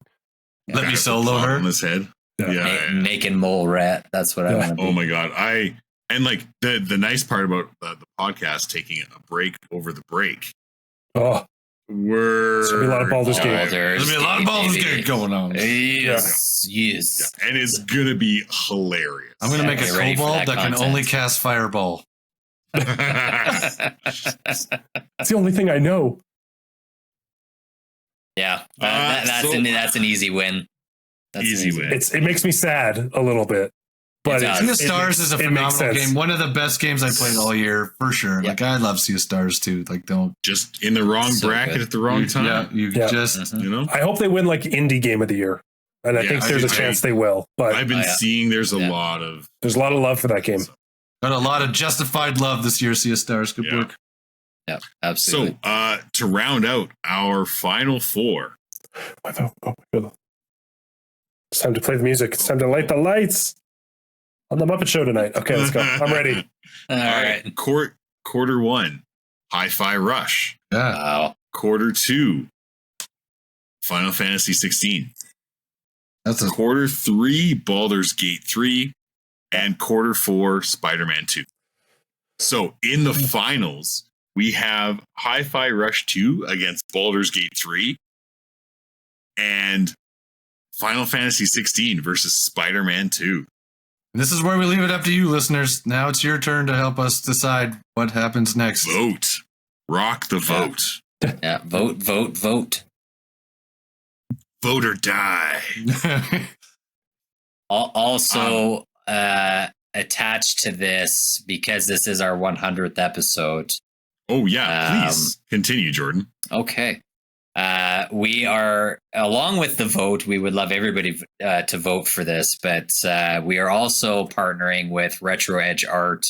Let me solo her on his head. Naked mole rat. That's what I want to be. Oh my god! And like the nice part about the podcast taking a break over the break. Oh, there's gonna be a lot of Baldur's Gate. There's gonna be a lot of Baldur's Gate going on. Yes. And it's gonna be hilarious. I'm gonna make a kobold that can only cast fireball. It's the only thing I know. Yeah, that's an easy win. Easy win. It makes me sad a little bit, but Sea of Stars is a phenomenal game. One of the best games I played all year for sure. Like I love Sea of Stars too. Like don't just in the wrong bracket at the wrong time. You know. I hope they win like indie game of the year, and I think there's a chance they will. But I've been seeing there's a lot of love for that game. Got a lot of justified love this year. Sea of Stars, good work. Yeah, absolutely. So, to round out our final four. Oh my God. It's time to play the music. It's time to light the lights on the Muppet Show tonight. Okay, let's go. I'm ready. All right. Quarter one, Hi-Fi Rush. Yeah. Wow. Quarter two, Final Fantasy 16. That's quarter three, Baldur's Gate 3, and quarter four, Spider-Man 2. So in the finals, we have Hi-Fi Rush 2 against Baldur's Gate 3 and Final Fantasy 16 versus Spider-Man 2. And this is where we leave it up to you, listeners. Now it's your turn to help us decide what happens next. Vote. Rock the vote. Yeah, vote. Vote or die. Also, attached to this, because this is our 100th episode, Oh, yeah. Please continue, Jordan. Okay. We are, along with the vote, we would love everybody to vote for this, but we are also partnering with Retro Edge Art.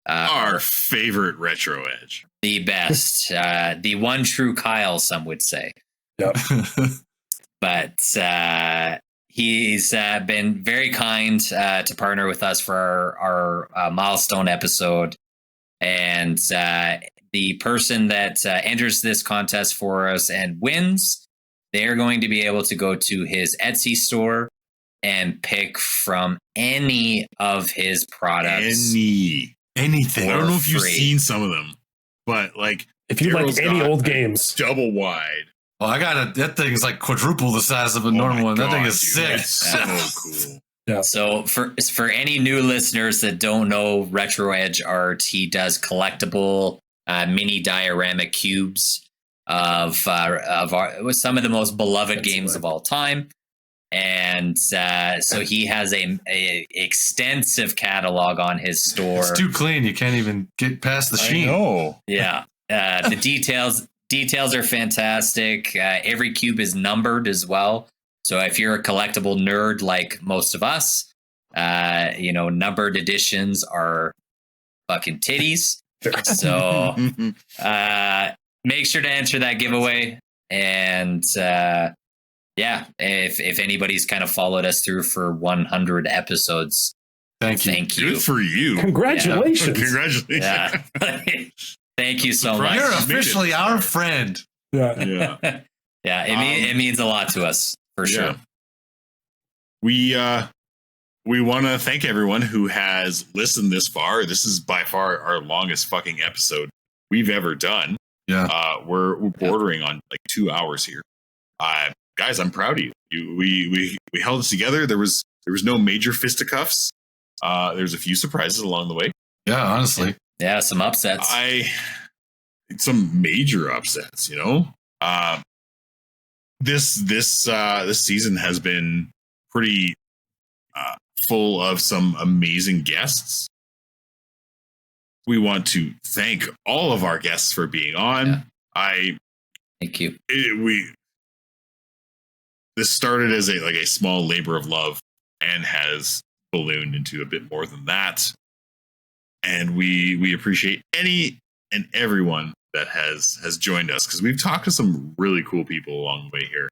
Our favorite Retro Edge. The best. The one true Kyle, some would say. Yep. But he's been very kind to partner with us for our milestone episode. And the person that enters this contest for us and wins, they're going to be able to go to his Etsy store and pick from any of his products. Anything. I don't know if you've seen some of them, but like if you like any old games, double wide. Oh, that thing is like quadruple the size of a normal one. That thing is sick. So cool. Yeah. So for any new listeners that don't know Retro Edge Art, he does collectible mini diorama cubes of some of the most beloved games of all time. And so he has a extensive catalog on his store. It's too clean. You can't even get past the sheen. Oh, yeah. The details are fantastic. Every cube is numbered as well. So if you're a collectible nerd like most of us, numbered editions are fucking titties. So make sure to enter that giveaway. And if anybody's kind of followed us through for 100 episods, thank you. Good for you. Congratulations. Congratulations. Yeah. Thank you so much. You're officially our friend. Yeah. Yeah. It means a lot to us for sure. We want to thank everyone who has listened this far. This is by far our longest fucking episode we've ever done. Yeah. We're bordering on like 2 hours here. Guys, I'm proud of you. We held it together. There was no major fisticuffs. There's a few surprises along the way. Yeah, honestly. Yeah, some upsets. Some major upsets, This season has been pretty full of some amazing guests. We want to thank all of our guests for being on. Yeah. Thank you. This started as a small labor of love and has ballooned into a bit more than that. And we appreciate any and everyone that has joined us, because we've talked to some really cool people along the way here.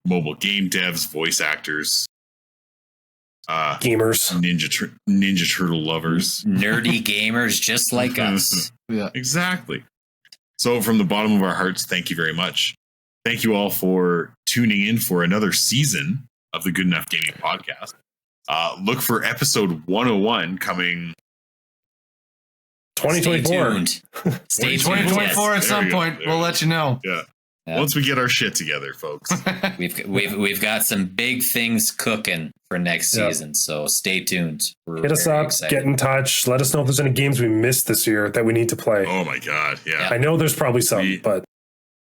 Mobile game devs, voice actors, gamers, Ninja Turtle lovers, nerdy gamers just like us. Yeah, exactly. So from the bottom of our hearts, thank you very much. Thank you all for tuning in for another season of the Good Enough Gaming Podcast. Look for episode 101 coming 2024. Stay tuned. 2024 at some point. We'll let you know. Yeah. Once we get our shit together, folks. We've got some big things cooking for next season, so stay tuned. Hit us up, get in touch, let us know if there's any games we missed this year that we need to play. Oh my god, yeah. I know there's probably some, but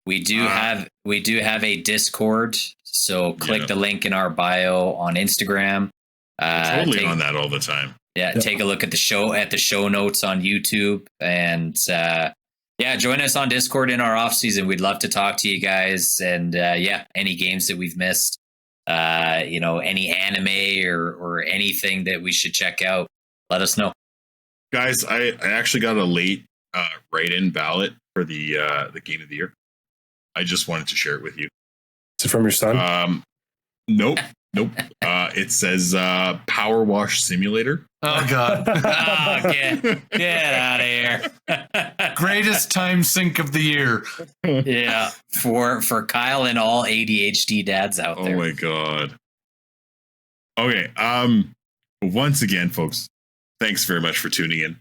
we do have a Discord, so click the link in our bio on Instagram. Totally on that all the time. Yeah, take a look at the show notes on YouTube, and join us on Discord in our off season. We'd love to talk to you guys, and any games that we've missed, any anime or anything that we should check out, let us know. Guys, I actually got a late write-in ballot for the game of the year. I just wanted to share it with you. Is it from your son? Nope. It says Power Wash Simulator. Oh god. Get out of here. Greatest time sink of the year. Yeah. For Kyle and all ADHD dads out there. Oh my god. Okay. Once again, folks, thanks very much for tuning in.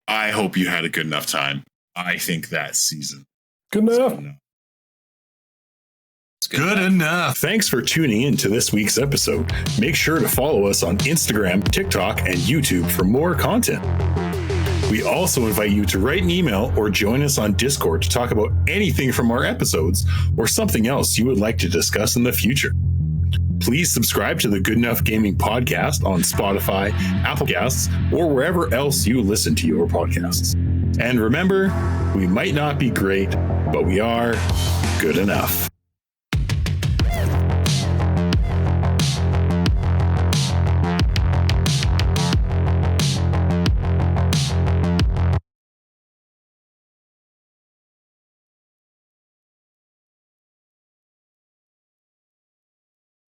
I hope you had a good enough time. I think that season. Good enough. Good enough. Thanks for tuning in to this week's episode. Make sure to follow us on Instagram, TikTok, and YouTube for more content. We also invite you to write an email or join us on Discord to talk about anything from our episodes or something else you would like to discuss in the future. Please subscribe to the Good Enough Gaming podcast on Spotify, Apple Podcasts, or wherever else you listen to your podcasts. And remember, we might not be great, but we are good enough.